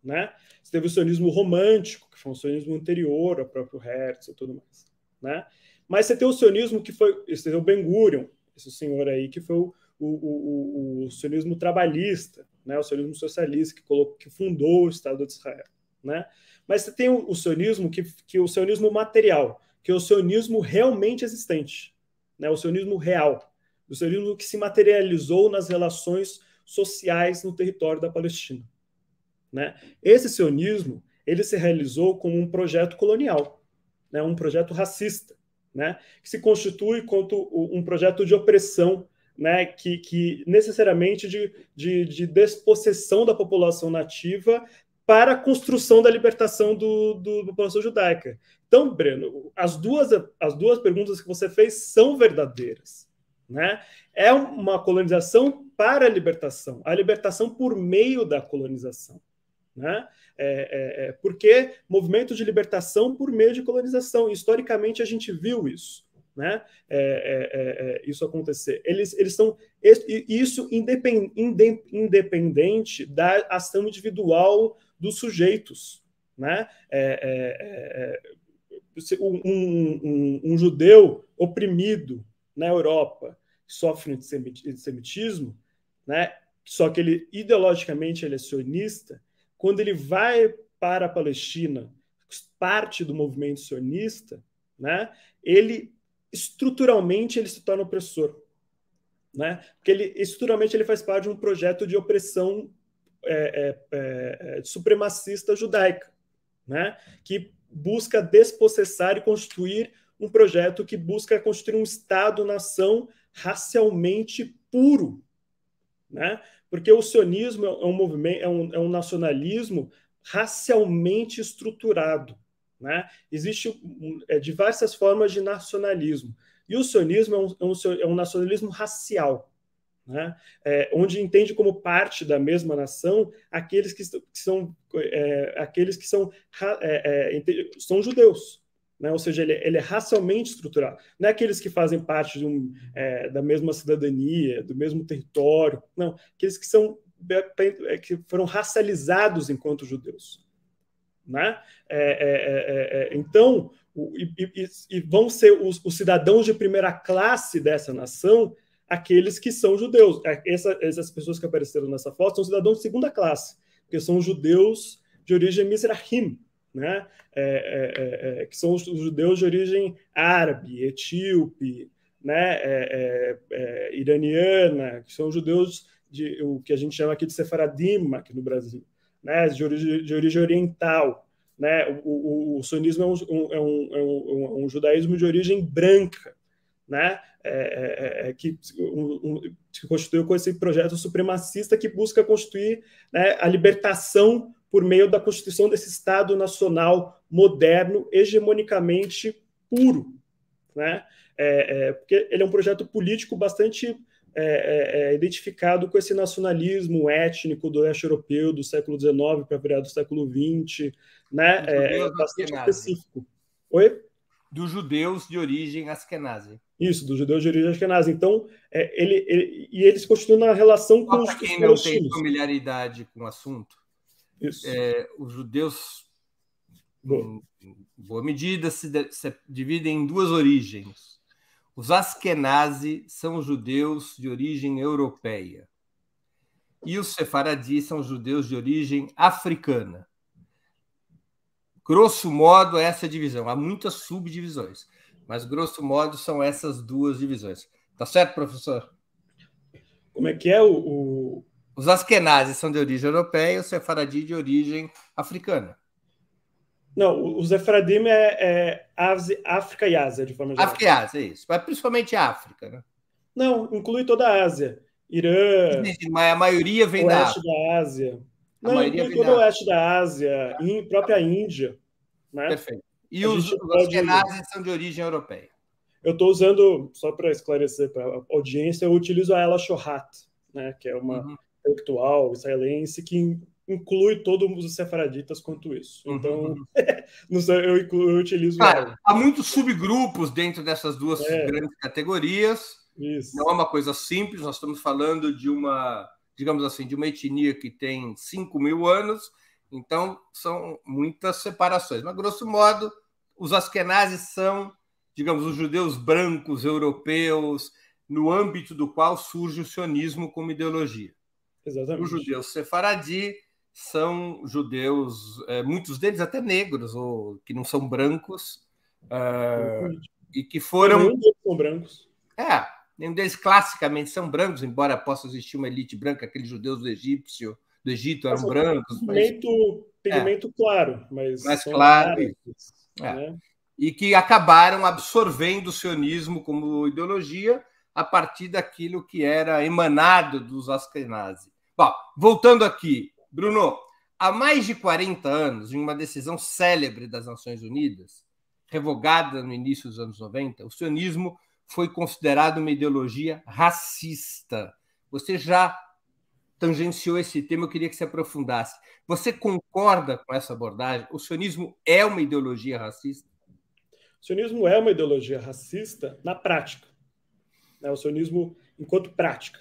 Né? Você teve o sionismo romântico, que foi um sionismo anterior ao próprio Herzl e tudo mais. Né? Mas você tem o sionismo que foi... Esse é o Ben-Gurion, esse senhor aí, que foi o sionismo trabalhista. né? O sionismo socialista que fundou o Estado de Israel, né? Mas você tem o sionismo que o sionismo material, que é o sionismo realmente existente, né? O sionismo real, o sionismo que se materializou nas relações sociais no território da Palestina, né? Esse sionismo ele se realizou como um projeto colonial, né? Um projeto racista, né? Que se constitui como um projeto de opressão, né? Que necessariamente de despossessão da população nativa para a construção da libertação da população judaica. Então, Breno, as duas perguntas que você fez são verdadeiras, né? É uma colonização para a libertação por meio da colonização, né? Porque movimento de libertação por meio de colonização. Historicamente, a gente viu isso, né? Isso acontecer. Eles são isso independente da ação individual dos sujeitos, né? Um judeu oprimido na Europa que sofre de antissemitismo, né? Só que ele ideologicamente ele é sionista. Quando ele vai para a Palestina, parte do movimento sionista, né? Ele estruturalmente ele se torna opressor, né? Porque estruturalmente ele faz parte de um projeto de opressão supremacista judaica, né? Que busca despossessar e constituir um projeto que busca construir um Estado-nação racialmente puro, né? Porque o sionismo é um movimento, é um nacionalismo racialmente estruturado, né? Existe diversas formas de nacionalismo. E o sionismo é um nacionalismo racial, né? Onde entende como parte da mesma nação aqueles que são judeus, né? Ou seja, ele é racialmente estruturado. Não é aqueles que fazem parte da mesma cidadania, do mesmo território, não. Aqueles que foram racializados enquanto judeus, né? Então, vão ser os cidadãos de primeira classe dessa nação aqueles que são judeus. Essas pessoas que apareceram nessa foto são cidadãos de segunda classe, porque são judeus de origem Mizrahim, né? Que são os judeus de origem árabe, etíope, né? Iraniana, que são judeus o que a gente chama aqui de Sefaradim, aqui no Brasil, né? De origem oriental, né? O sionismo é um judaísmo de origem branca, né? Que constituiu com esse projeto supremacista que busca constituir, né, a libertação por meio da constituição desse Estado nacional moderno, hegemonicamente puro, né? Porque ele é um projeto político bastante identificado com esse nacionalismo étnico do leste europeu do século XIX para virar do século XX, né? Bastante específico. Oi? Dos judeus de origem askenazi. Isso, dos judeus de origem askenazi. Então, eles constituem uma relação com os quem não tem familiaridade com o assunto, os judeus, em boa medida, se dividem em duas origens. Os askenazi são judeus de origem europeia e os sefaradi são judeus de origem africana. Grosso modo, essa divisão. Há muitas subdivisões, mas grosso modo são essas duas divisões. Tá certo, professor? Como é que é Os askenazes são de origem europeia e os sefaradi de origem africana. Não, o Sefaradim África e Ásia, de forma geral. África e Ásia, é isso. Mas principalmente a África, né? Não, inclui toda a Ásia. Irã... Mas a maioria vem da África. Da Ásia. Não, inclui todo o oeste da Ásia, e própria Índia. Né? Perfeito. E os askenazes são de origem europeia. Eu estou usando, só para esclarecer para a audiência, eu utilizo a Ela Shohat, né, que é uma intelectual israelense que inclui todos os sefaraditas quanto isso. Então, eu utilizo... Claro, há muitos subgrupos dentro dessas duas grandes categorias. Isso. Não é uma coisa simples, nós estamos falando de uma, digamos assim, de uma etnia que tem 5.000 anos, então são muitas separações. Mas, grosso modo, os askenazes são, digamos, os judeus brancos europeus, no âmbito do qual surge o sionismo como ideologia. Exatamente. Os judeus sefaradi são judeus, muitos deles até negros, ou que não são brancos, e que foram... Nenhum deles são brancos. Nenhum deles classicamente são brancos, embora possa existir uma elite branca, aqueles judeus do Egito eram brancos. Pigmento claro, mas mais são claro. árabes, né? E que acabaram absorvendo o sionismo como ideologia a partir daquilo que era emanado dos Askenazi. Bom, voltando aqui, Bruno, há mais de 40 anos, em uma decisão célebre das Nações Unidas, revogada no início dos anos 90, o sionismo foi considerado uma ideologia racista. Você já tangenciou esse tema, eu queria que você aprofundasse. Você concorda com essa abordagem? O sionismo é uma ideologia racista? O sionismo é uma ideologia racista na prática. O sionismo enquanto prática.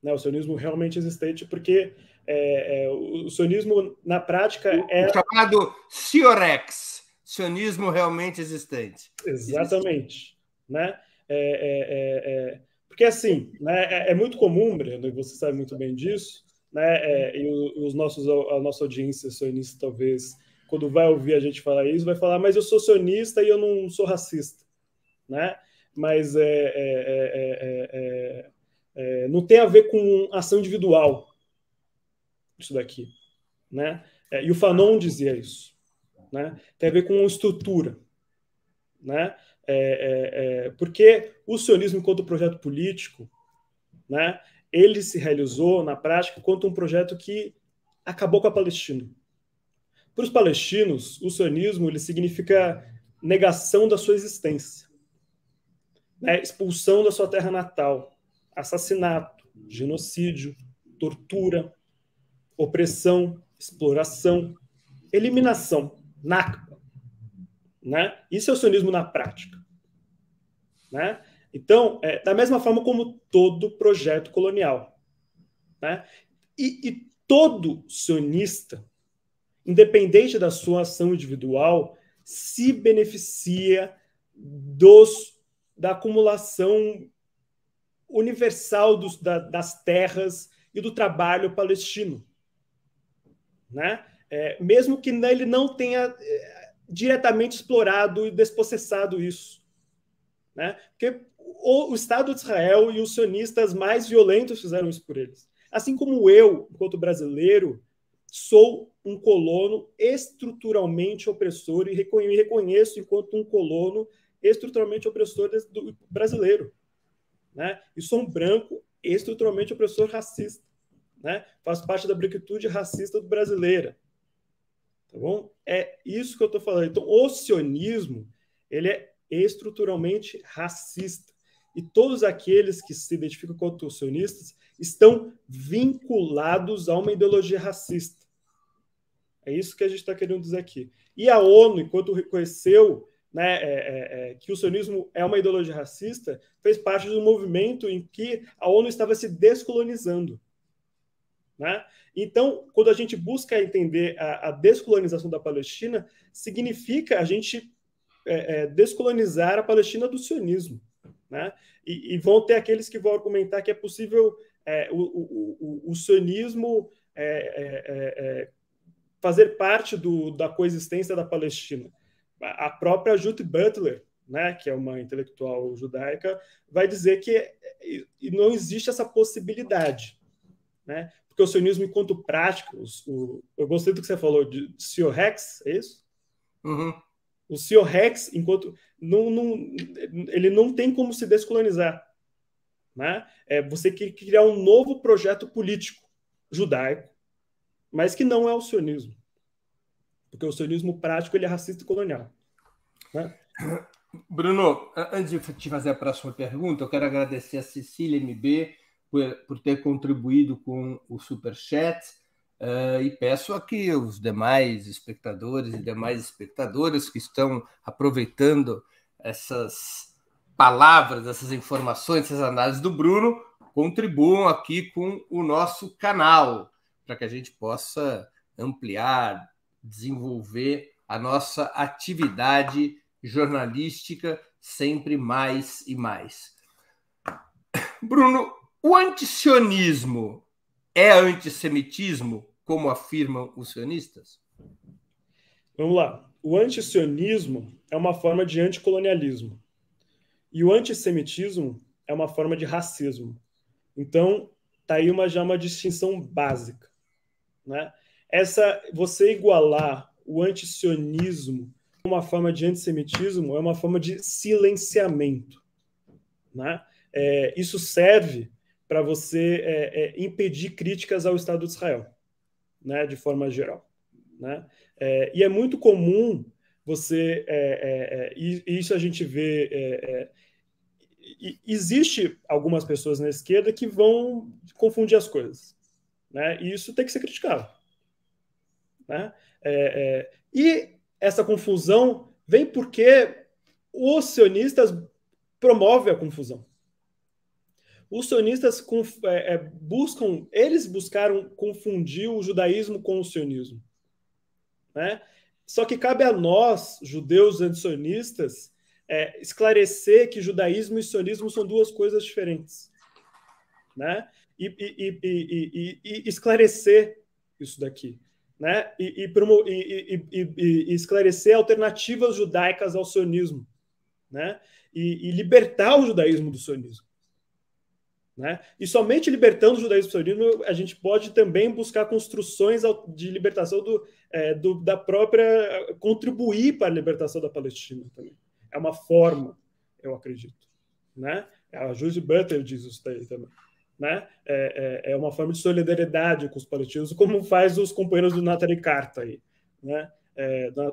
O sionismo realmente existente, porque o sionismo na prática é... O chamado siorex, sionismo realmente existente. Exatamente. Né? Porque, assim, né, é muito comum, Breno, e você sabe muito bem disso, né, e a nossa audiência sionista, talvez, quando vai ouvir a gente falar isso, vai falar, mas eu sou sionista e eu não sou racista. Né? Mas não tem a ver com ação individual, isso daqui. Né? E o Fanon dizia isso. Né? Tem a ver com estrutura. Né? Porque o sionismo, enquanto projeto político, né, ele se realizou na prática enquanto um projeto que acabou com a Palestina. Para os palestinos, o sionismo ele significa negação da sua existência, né, expulsão da sua terra natal, assassinato, genocídio, tortura, opressão, exploração, eliminação, Nakba. Né? Isso é o sionismo na prática. Né? Então, da mesma forma como todo projeto colonial. Né? E todo sionista, independente da sua ação individual, se beneficia da acumulação universal das terras e do trabalho palestino. Né? Mesmo que ele não tenha diretamente explorado e despossessado isso. Né? Porque o Estado de Israel e os sionistas mais violentos fizeram isso por eles. Assim como eu, enquanto brasileiro, sou um colono estruturalmente opressor e me reconheço enquanto um colono estruturalmente opressor do brasileiro. Né? E sou um branco estruturalmente opressor racista. Né? Faço parte da branquitude racista brasileira. Tá bom? É isso que eu estou falando. Então, o sionismo ele é estruturalmente racista. E todos aqueles que se identificam como sionistas estão vinculados a uma ideologia racista. É isso que a gente está querendo dizer aqui. E a ONU, enquanto reconheceu, né, que o sionismo é uma ideologia racista, fez parte de um movimento em que a ONU estava se descolonizando. Né? Então, quando a gente busca entender a descolonização da Palestina, significa a gente descolonizar a Palestina do sionismo. Né? E vão ter aqueles que vão argumentar que é possível o sionismo fazer parte da coexistência da Palestina. A própria Judith Butler, né, que é uma intelectual judaica, vai dizer que não existe essa possibilidade. Né? Porque o sionismo, enquanto prático, eu gostei do que você falou de siorex, é isso? Uhum. O siorex, enquanto ele não tem como se descolonizar. Né? Você quer criar um novo projeto político judaico, mas que não é o sionismo. Porque o sionismo prático ele é racista e colonial. Né? Bruno, antes de te fazer a próxima pergunta, eu quero agradecer a Cecília MB por ter contribuído com o Superchat e peço aqui os demais espectadores e demais espectadoras que estão aproveitando essas palavras, essas informações, essas análises do Bruno, contribuam aqui com o nosso canal, para que a gente possa ampliar, desenvolver a nossa atividade jornalística sempre mais e mais. Bruno, o antisionismo é antissemitismo, como afirmam os sionistas? Vamos lá. O antisionismo é uma forma de anticolonialismo. E o antissemitismo é uma forma de racismo. Então, está aí já uma distinção básica, né? Você igualar o antisionismo com uma forma de antissemitismo é uma forma de silenciamento, né? Isso serve para você impedir críticas ao Estado de Israel, né? De forma geral, né? E é muito comum você... isso a gente vê... existe algumas pessoas na esquerda que vão confundir as coisas, né? E isso tem que ser criticado, né? E essa confusão vem porque os sionistas promovem a confusão. Os sionistas buscaram confundir o judaísmo com o sionismo, né? Só que cabe a nós, judeus antisionistas, esclarecer que judaísmo e sionismo são duas coisas diferentes, né? E esclarecer isso daqui, né? E esclarecer alternativas judaicas ao sionismo, né? E libertar o judaísmo do sionismo, né? E libertando o judaísmo do sionismo, a gente pode também buscar construções de libertação da própria... contribuir para a libertação da Palestina também. É uma forma, eu acredito, né? A Judith Butler diz isso daí também, né? É uma forma de solidariedade com os palestinos, como faz os companheiros do Natarei Karta aí, né?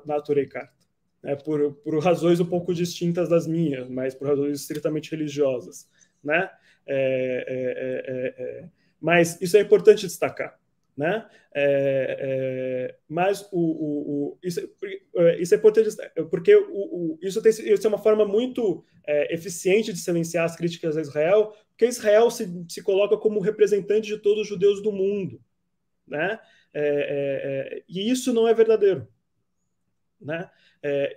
Natarei Karta, por razões um pouco distintas das minhas, mas por razões estritamente religiosas, né? Mas isso é importante destacar, né? Mas isso é importante porque isso é uma forma muito eficiente de silenciar as críticas a Israel, porque Israel se coloca como representante de todos os judeus do mundo, né? E isso não é verdadeiro, né?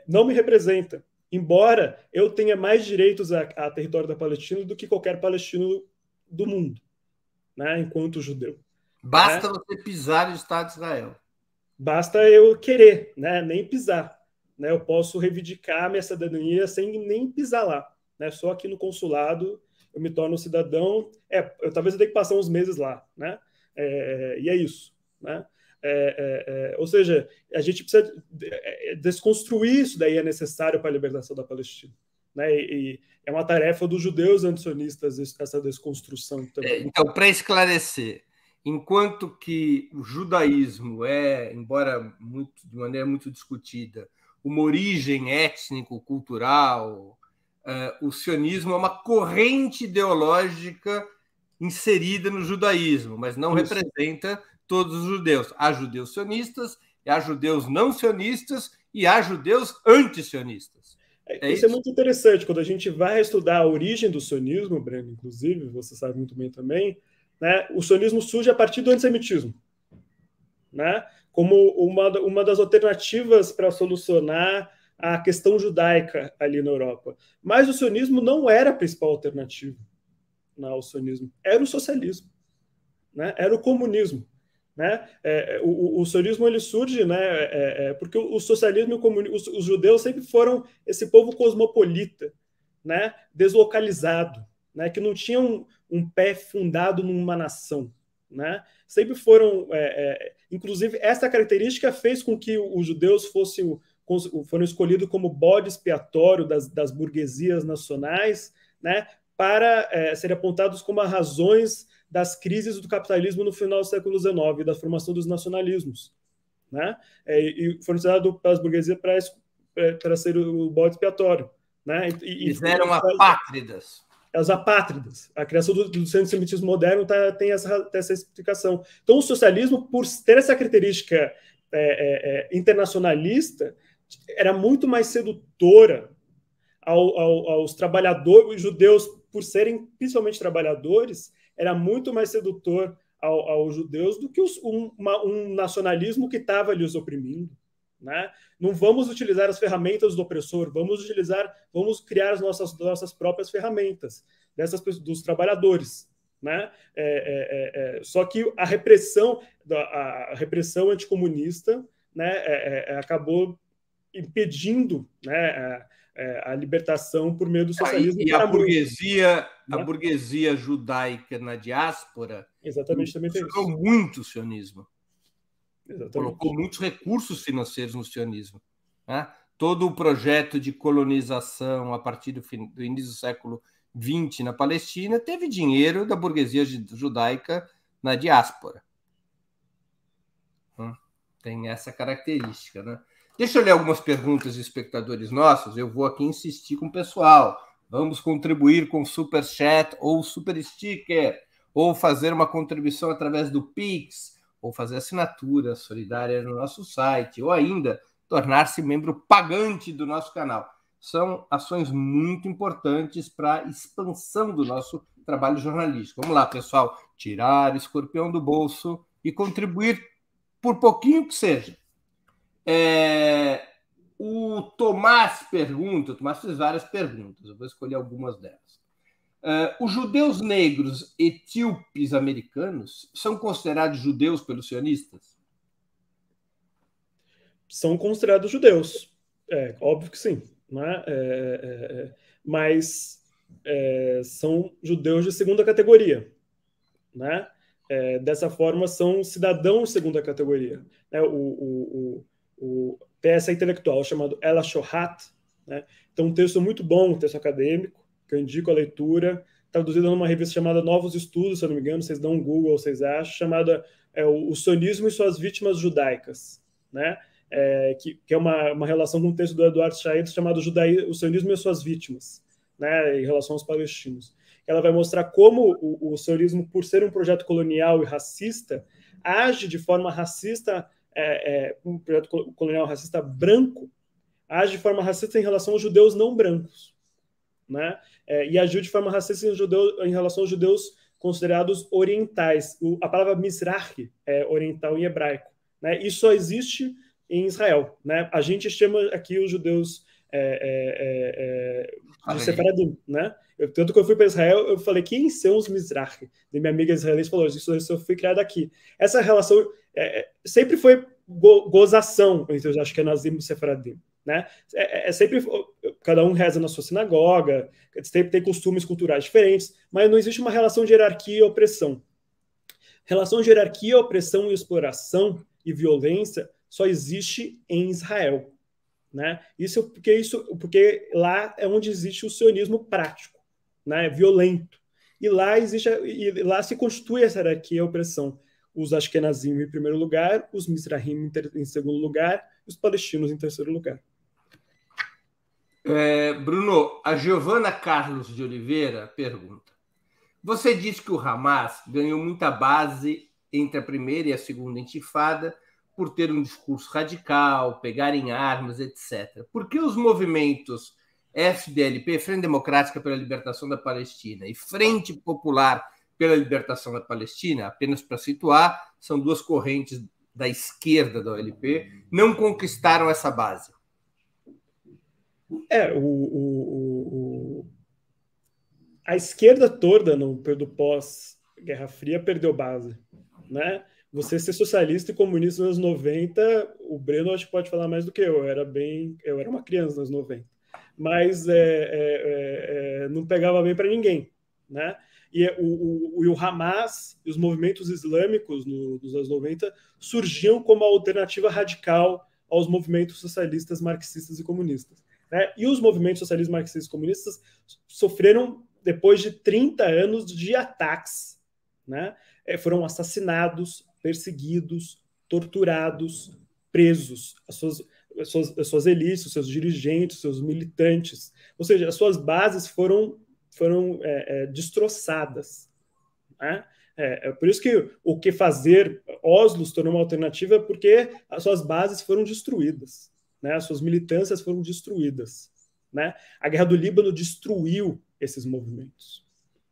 Não me representa. Embora eu tenha mais direitos a território da Palestina do que qualquer palestino do mundo, né, enquanto judeu. Basta você pisar no Estado de Israel. Basta eu querer, né, nem pisar. Né, eu posso reivindicar minha cidadania sem nem pisar lá. Né, só aqui no consulado eu me torno cidadão. Talvez eu tenha que passar uns meses lá. Né, e é isso. Né? Ou seja, a gente precisa desconstruir isso, daí é necessário para a libertação da Palestina, né? E é uma tarefa dos judeus antisionistas essa desconstrução também. Então, para esclarecer, enquanto que o judaísmo embora de maneira muito discutida, uma origem étnico-cultural, o sionismo é uma corrente ideológica inserida no judaísmo, mas não representa todos os judeus. Há judeus sionistas, há judeus não sionistas e há judeus antisionistas. Isso é muito interessante. Quando a gente vai estudar a origem do sionismo, Breno, inclusive, você sabe muito bem também, né, o sionismo surge a partir do antissemitismo, né, como uma das alternativas para solucionar a questão judaica ali na Europa. Mas o sionismo não era a principal alternativa ao sionismo, era o socialismo, né, era o comunismo. Né? O sionismo ele surge, né, porque o socialismo e o comunismo, os judeus sempre foram esse povo cosmopolita, né, deslocalizado, né, que não tinha um pé fundado numa nação, né? Sempre foram, inclusive essa característica fez com que os judeus foram escolhidos como bode expiatório das burguesias nacionais, né, para serem apontados como as razões das crises do capitalismo no final do século XIX e da formação dos nacionalismos, né? E foram usados pelas burguesias para ser o bode expiatório, né? Eles eram apátridas. Os apátridas. A criação do antissemitismo moderno tem essa explicação. Então, o socialismo, por ter essa característica internacionalista, era muito mais sedutora aos trabalhadores, os judeus, por serem principalmente trabalhadores, era muito mais sedutor aos judeus do que um nacionalismo que estava ali os oprimindo. Né? Não vamos utilizar as ferramentas do opressor, vamos criar as nossas próprias ferramentas dos trabalhadores. né? Só que a repressão anticomunista, né, acabou impedindo, né, a libertação por meio do socialismo. E a burguesia, né? A burguesia judaica na diáspora exatamente também tem isso. Muito o sionismo. Exatamente. Colocou muitos recursos financeiros no sionismo, né? Todo o projeto de colonização a partir do início do século XX na Palestina teve dinheiro da burguesia judaica na diáspora. Tem essa característica, né? Deixa eu ler algumas perguntas de espectadores nossos. Eu vou aqui insistir com o pessoal. Vamos contribuir com super chat ou super sticker, ou fazer uma contribuição através do Pix, ou fazer assinatura solidária no nosso site, ou ainda tornar-se membro pagante do nosso canal. São ações muito importantes para a expansão do nosso trabalho jornalístico. Vamos lá, pessoal. Tirar o escorpião do bolso e contribuir por pouquinho que seja. O Tomás pergunta, o Tomás fez várias perguntas, eu vou escolher algumas delas. Os judeus negros etíopes americanos são considerados judeus pelos sionistas? São considerados judeus, óbvio que sim, né? Mas são judeus de segunda categoria, né? Dessa forma, são cidadãos de segunda categoria. Tem essa intelectual chamado Ela Shohat, né? Então, um texto muito bom, um texto acadêmico, que eu indico a leitura, traduzido numa revista chamada Novos Estudos, se eu não me engano, vocês dão um Google, vocês acham, chamada O Sionismo e Suas Vítimas Judaicas, né? Que é uma relação com um texto do Eduardo Said chamado O Sionismo e Suas Vítimas, né? Em relação aos palestinos. Ela vai mostrar como o sionismo, por ser um projeto colonial e racista, age de forma racista, um projeto colonial racista branco, age de forma racista em relação aos judeus não brancos, né? E agiu de forma racista em relação aos judeus considerados orientais. A palavra Mizrahi é oriental em hebraico, né? Isso só existe em Israel, né? A gente chama aqui os judeus de Sefaradim, né? Tanto que eu fui para Israel, eu falei, quem são os Mizrahi? E minha amiga israelense falou, isso eu fui criado aqui. Essa relação sempre foi gozação entre os Ashkenazim e os Sefaradim, né? Sempre, cada um reza na sua sinagoga, tem costumes culturais diferentes, mas não existe uma relação de hierarquia e opressão. Relação de hierarquia, opressão e exploração e violência só existe em Israel, né? Porque lá é onde existe o sionismo prático, né? Violento. E lá se constitui essa hierarquia e opressão. Os Ashkenazim em primeiro lugar, os Mizrahim em segundo lugar, os palestinos em terceiro lugar. Bruno, a Giovana Carlos de Oliveira pergunta: você disse que o Hamas ganhou muita base entre a primeira e a segunda intifada por ter um discurso radical, pegarem armas, etc. Por que os movimentos FDLP, Frente Democrática pela Libertação da Palestina, e Frente Popular pela Libertação da Palestina, apenas para situar, são duas correntes da esquerda da OLP, não conquistaram essa base? A esquerda toda, no período pós-Guerra Fria, perdeu base, né? Você ser socialista e comunista nos anos 90, o Breno acho que pode falar mais do que eu. Eu era uma criança nos anos 90. Mas não pegava bem para ninguém, né? E o Hamas e os movimentos islâmicos nos anos 90 surgiam como alternativa radical aos movimentos socialistas, marxistas e comunistas, né? E os movimentos socialistas, marxistas e comunistas sofreram, depois de 30 anos de ataques, né? Foram assassinados, perseguidos, torturados, presos, as suas elites, os seus dirigentes, os seus militantes. Ou seja, as suas bases foram destroçadas, né? Por isso que o que fazer Oslo se tornou uma alternativa, porque as suas bases foram destruídas, né? As suas militâncias foram destruídas, né? A Guerra do Líbano destruiu esses movimentos.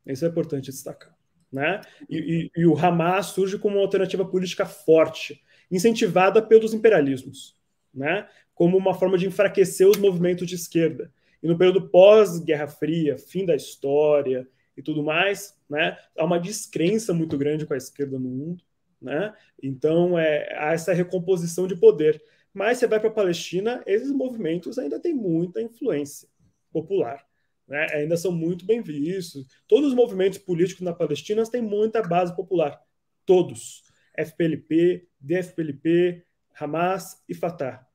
Isso é importante destacar, né? E o Hamas surge como uma alternativa política forte, incentivada pelos imperialismos, né? Como uma forma de enfraquecer os movimentos de esquerda. E no período pós-Guerra Fria, fim da história, e tudo mais, né? Há uma descrença muito grande com a esquerda no mundo, né? Então, há essa recomposição de poder. Mas você vai para a Palestina, esses movimentos ainda têm muita influência popular, né? Ainda são muito bem vistos. Todos os movimentos políticos na Palestina têm muita base popular. Todos. FPLP, DFPLP, Hamas e Fatah.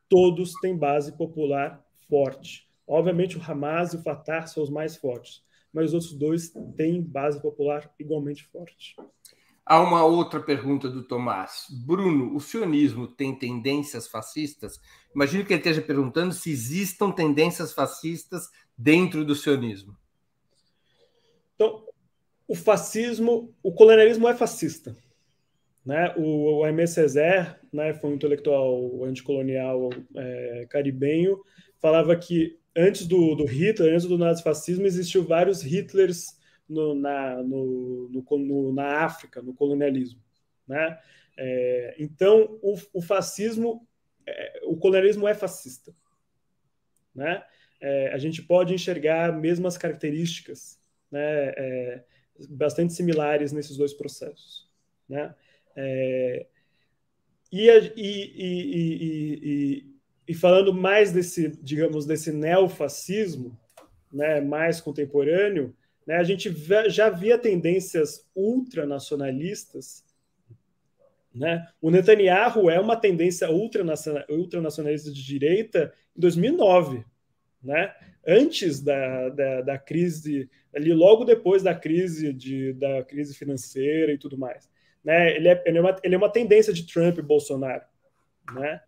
Todos têm base popular forte. Obviamente, o Hamas e o Fatah são os mais fortes, mas os outros dois têm base popular igualmente forte. Há uma outra pergunta do Tomás. Bruno, o sionismo tem tendências fascistas? Imagino que ele esteja perguntando se existam tendências fascistas dentro do sionismo. Então, o colonialismo é fascista, né? O Aimé Césaire, né, foi um intelectual anticolonial caribenho, falava que antes do Hitler, antes do nazifascismo, existiu vários Hitlers na África, no colonialismo, né? Então, o fascismo, o colonialismo é fascista, né? A gente pode enxergar mesmas características, né, bastante similares nesses dois processos, né? E falando mais desse neofascismo, né, mais contemporâneo, né, a gente já via tendências ultranacionalistas, né? O Netanyahu é uma tendência ultranacionalista de direita em 2009, né? Antes da crise, ali logo depois da crise financeira e tudo mais, né? Ele é uma tendência de Trump e Bolsonaro, né?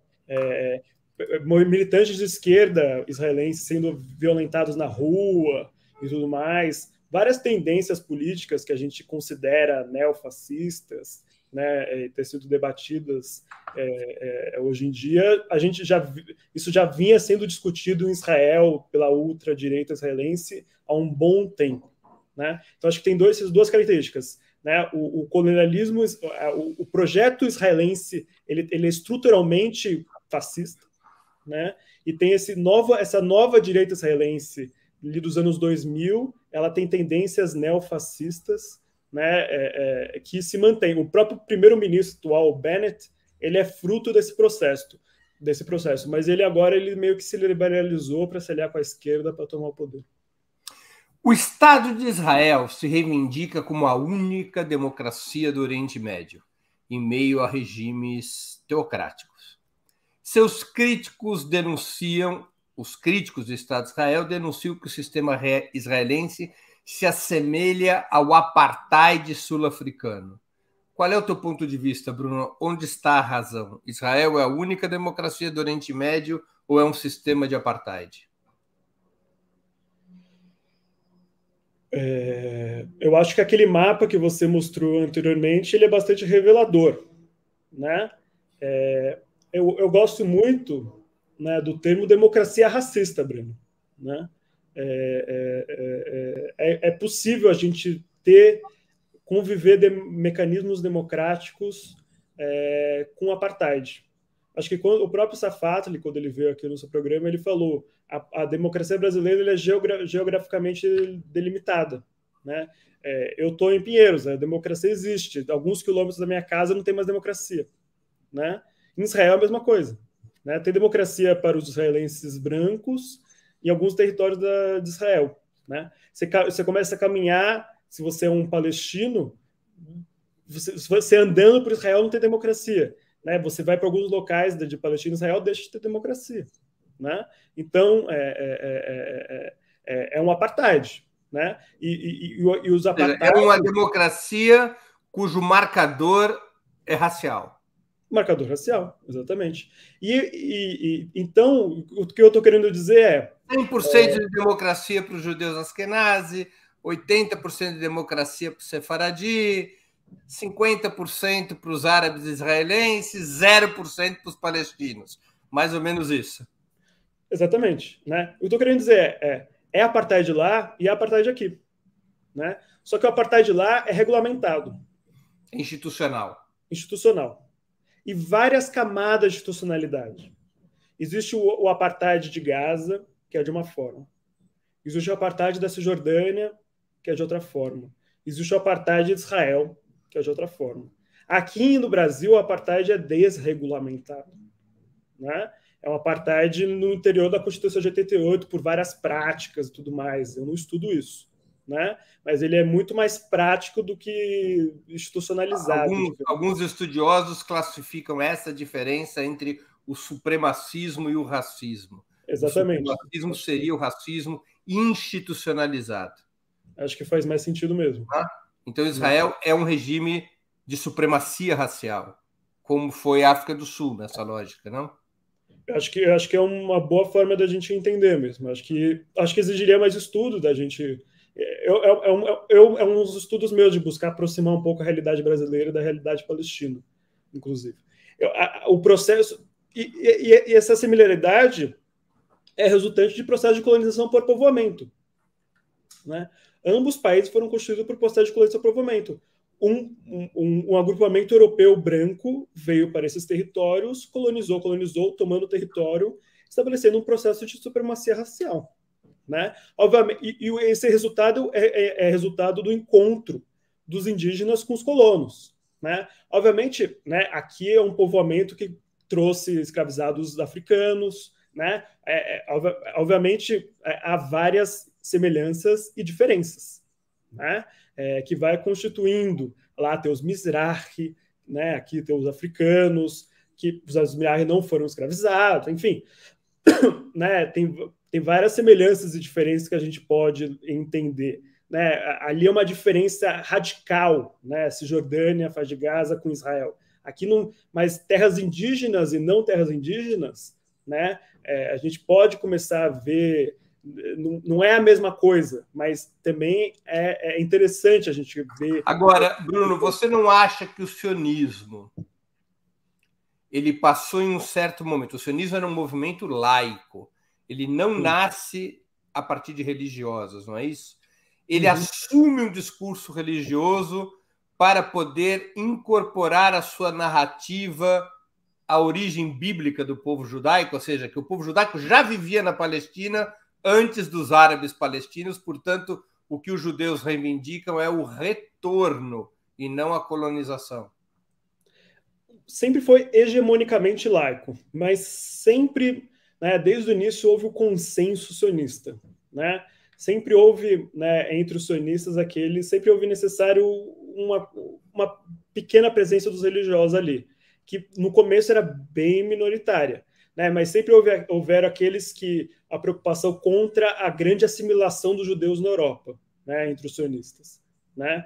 Militantes de esquerda israelenses sendo violentados na rua e tudo mais, várias tendências políticas que a gente considera neofascistas, né, ter sido debatidas hoje em dia, isso já vinha sendo discutido em Israel pela ultradireita israelense há um bom tempo, né? Então acho que tem essas duas características, né? O colonialismo, o projeto israelense, ele é estruturalmente fascista, né? E tem essa nova direita israelense ali dos anos 2000, ela tem tendências neofascistas, né, que se mantém. O próprio primeiro-ministro atual, Bennett, ele é fruto desse processo, mas ele meio que se liberalizou para se aliar com a esquerda para tomar o poder. O Estado de Israel se reivindica como a única democracia do Oriente Médio, em meio a regimes teocráticos. Os críticos do Estado de Israel denunciam que o sistema israelense se assemelha ao apartheid sul-africano. Qual é o teu ponto de vista, Bruno? Onde está a razão? Israel é a única democracia do Oriente Médio ou é um sistema de apartheid? Eu acho que aquele mapa que você mostrou anteriormente, ele é bastante revelador, né? Eu gosto muito, né, do termo democracia racista, Bruno, né? É possível a gente conviver mecanismos democráticos com apartheid. Acho que o próprio Safatli, quando ele veio aqui no seu programa, ele falou a democracia brasileira ele é geograficamente delimitada, né? Eu estou em Pinheiros, a democracia existe. Alguns quilômetros da minha casa não tem mais democracia, né? Em Israel é a mesma coisa, né? Tem democracia para os israelenses brancos em alguns territórios de Israel, né? Você começa a caminhar, se você é um palestino, você andando por Israel não tem democracia, né? Você vai para alguns locais de Palestina e Israel, deixa de ter democracia, né? Então é um apartheid, né? E os apartheid... É uma democracia cujo marcador é racial. Marcador racial, exatamente. Então, o que eu estou querendo dizer é... 100% de democracia para os judeus askenazi, 80% de democracia para o sefaradi, 50% para os árabes israelenses, 0% para os palestinos. Mais ou menos isso. Exatamente, né? O que eu estou querendo dizer é apartheid lá e apartheid aqui, né? Só que o apartheid lá é regulamentado. Institucional. E várias camadas de institucionalidade. Existe o apartheid de Gaza, que é de uma forma. Existe o apartheid da Cisjordânia, que é de outra forma. Existe o apartheid de Israel, que é de outra forma. Aqui no Brasil, o apartheid é desregulamentado, né? É um apartheid no interior da Constituição de 88, por várias práticas e tudo mais. Eu não estudo isso, né? Mas ele é muito mais prático do que institucionalizado. Alguns estudiosos classificam essa diferença entre o supremacismo e o racismo. Exatamente. O supremacismo seria o racismo institucionalizado. Acho que faz mais sentido mesmo. Então, Israel é um regime de supremacia racial, como foi a África do Sul, nessa lógica, não? Acho que é uma boa forma da gente entender mesmo. Acho que exigiria mais estudo da gente. É um dos estudos meus de buscar aproximar um pouco a realidade brasileira da realidade palestina, inclusive. O processo. E essa similaridade é resultante de processo de colonização por povoamento, né? Ambos países foram constituídos por processo de colonização por povoamento. Um agrupamento europeu branco veio para esses territórios, colonizou, tomando o território, estabelecendo um processo de supremacia racial, né? Obviamente, e esse resultado é resultado do encontro dos indígenas com os colonos, né? Obviamente, né, aqui é um povoamento que trouxe escravizados africanos, né? Obviamente, há várias semelhanças e diferenças, né? Que vai constituindo. Lá tem os Mizrahi, né? Aqui tem os africanos, que os Mizrahi não foram escravizados, enfim. Né? Tem várias semelhanças e diferenças que a gente pode entender. Né? Ali é uma diferença radical, né? Cisjordânia, faixa de Gaza com Israel. Aqui não, mas terras indígenas e não terras indígenas, né? A gente pode começar a ver. Não é a mesma coisa, mas também é interessante a gente ver. Agora, Bruno, você não acha que o sionismo ele passou em um certo momento? O sionismo era um movimento laico, ele não nasce a partir de religiosos, não é isso? Ele assume um discurso religioso para poder incorporar a sua narrativa à origem bíblica do povo judaico, ou seja, que o povo judaico já vivia na Palestina antes dos árabes palestinos, portanto, o que os judeus reivindicam é o retorno e não a colonização. Sempre foi hegemonicamente laico, mas sempre, né, desde o início, houve o consenso sionista, né? Sempre houve, né, entre os sionistas sempre houve necessário uma pequena presença dos religiosos ali, que no começo era bem minoritária, né? Mas sempre houveram aqueles que a preocupação contra a grande assimilação dos judeus na Europa, né, entre os sionistas, né?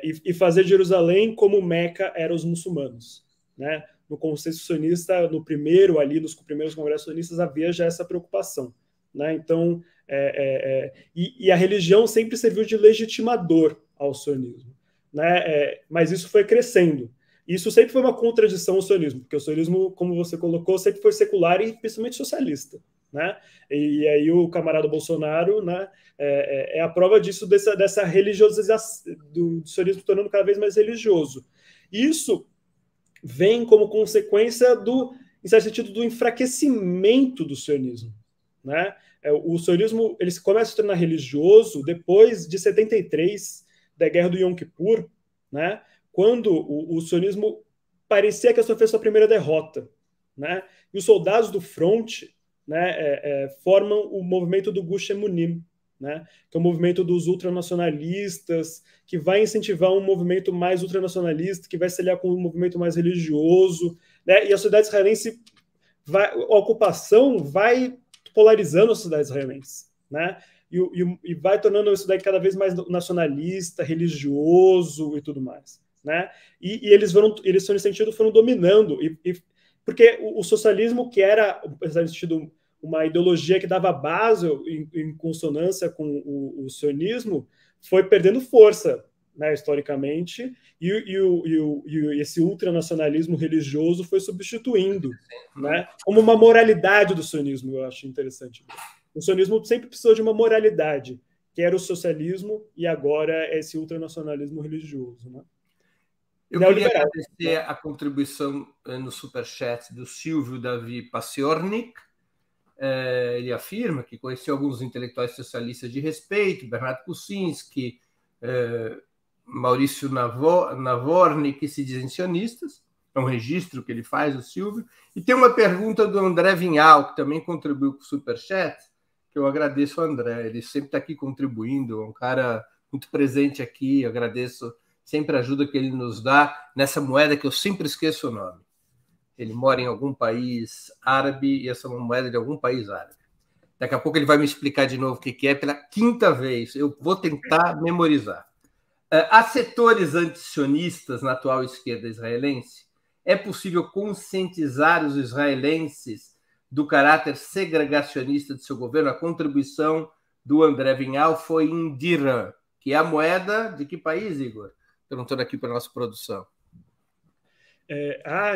E fazer Jerusalém como Meca era os muçulmanos, né? No consenso sionista, nos primeiros congressos sionistas, havia já essa preocupação, né? Então, e a religião sempre serviu de legitimador ao sionismo, né? Mas isso foi crescendo. Isso sempre foi uma contradição ao sionismo, porque o sionismo, como você colocou, sempre foi secular e principalmente socialista, né? E aí o camarada Bolsonaro, né, é a prova disso, dessa religiosidade do sionismo tornando cada vez mais religioso. Isso vem como consequência em certo sentido, do enfraquecimento do sionismo, né? O sionismo ele começa a se tornar religioso depois de 73, da Guerra do Yom Kippur, né? Quando o sionismo parecia que sofreu sua primeira derrota, né? E os soldados do fronte, né, formam o movimento do Gush Emunim, né, que é o movimento dos ultranacionalistas, que vai incentivar um movimento mais ultranacionalista, que vai se aliar com um movimento mais religioso, né? E a sociedade israelense a ocupação vai polarizando a sociedade israelense, né? E vai tornando a sociedade cada vez mais nacionalista, religioso e tudo mais, né? E eles nesse sentido, foram dominando, porque o socialismo, que era, nesse sentido, uma ideologia que dava base em consonância com o sionismo, foi perdendo força, né, historicamente, e esse ultranacionalismo religioso foi substituindo, né, como uma moralidade do sionismo. Eu acho interessante. O sionismo sempre precisou de uma moralidade, que era o socialismo, e agora é esse ultranacionalismo religioso, né? Eu queria agradecer a contribuição no Superchat do Silvio Davi Paciornik. Ele afirma que conheceu alguns intelectuais socialistas de respeito, Bernardo Kuczynski, Maurício Navorny, que se dizem sionistas. É um registro que ele faz, o Silvio. E tem uma pergunta do André Vinhal, que também contribuiu com o Superchat, que eu agradeço ao André. Ele sempre está aqui contribuindo, é um cara muito presente aqui. Eu agradeço sempre a ajuda que ele nos dá nessa moeda que eu sempre esqueço o nome. Ele mora em algum país árabe e essa é uma moeda de algum país árabe. Daqui a pouco ele vai me explicar de novo o que é pela quinta vez. Eu vou tentar memorizar. Há setores antisionistas na atual esquerda israelense? É possível conscientizar os israelenses do caráter segregacionista de seu governo? A contribuição do André Vinhal foi em dirham, que é a moeda de que país, Igor? Perguntando aqui para a nossa produção.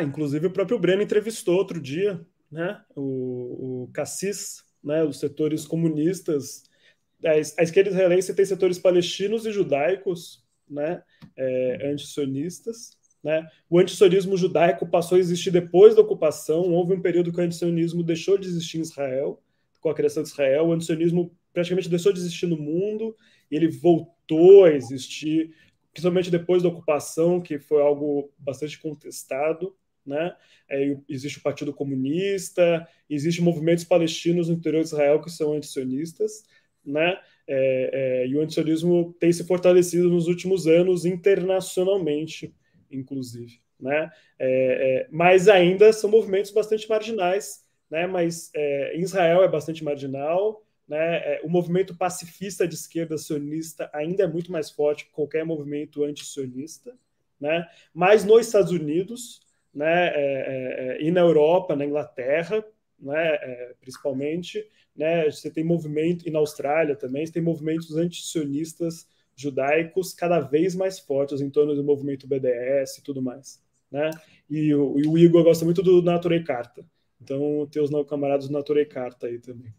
Inclusive o próprio Breno entrevistou outro dia, né, o Cassis, né, os setores comunistas. A esquerda israelense tem setores palestinos e judaicos, né, antisionistas. Né? O antissionismo judaico passou a existir depois da ocupação. Houve um período que o antissionismo deixou de existir em Israel, com a criação de Israel. O antissionismo praticamente deixou de existir no mundo e ele voltou a existir, principalmente depois da ocupação, que foi algo bastante contestado. Né? Existe o Partido Comunista, existem movimentos palestinos no interior de Israel que são antissionistas, né? E o antissionismo tem se fortalecido nos últimos anos internacionalmente, inclusive. Né? Mas ainda são movimentos bastante marginais, né? Mas em Israel é bastante marginal. Né? O movimento pacifista de esquerda sionista ainda é muito mais forte que qualquer movimento anti-sionista. Né? Mas nos Estados Unidos, né, e na Europa, na Inglaterra, né, principalmente, né, você tem movimento, e na Austrália também, você tem movimentos anti-sionistas judaicos cada vez mais fortes em torno do movimento BDS e tudo mais. Né? E o Igor gosta muito do Naturei Karta. Então, tem os camaradas do Naturei Karta aí também.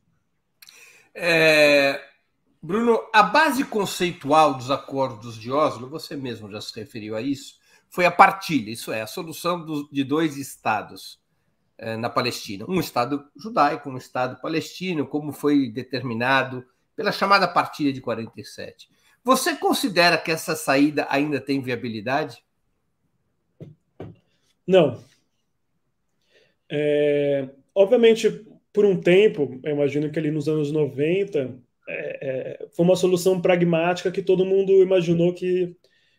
Bruno, a base conceitual dos acordos de Oslo, você mesmo já se referiu a isso, foi a partilha, isso é, a solução de dois estados na Palestina. Um estado judaico, um estado palestino, como foi determinado pela chamada partilha de 47. Você considera que essa saída ainda tem viabilidade? Não. Obviamente, por um tempo, eu imagino que ali nos anos 90, foi uma solução pragmática que todo mundo imaginou que,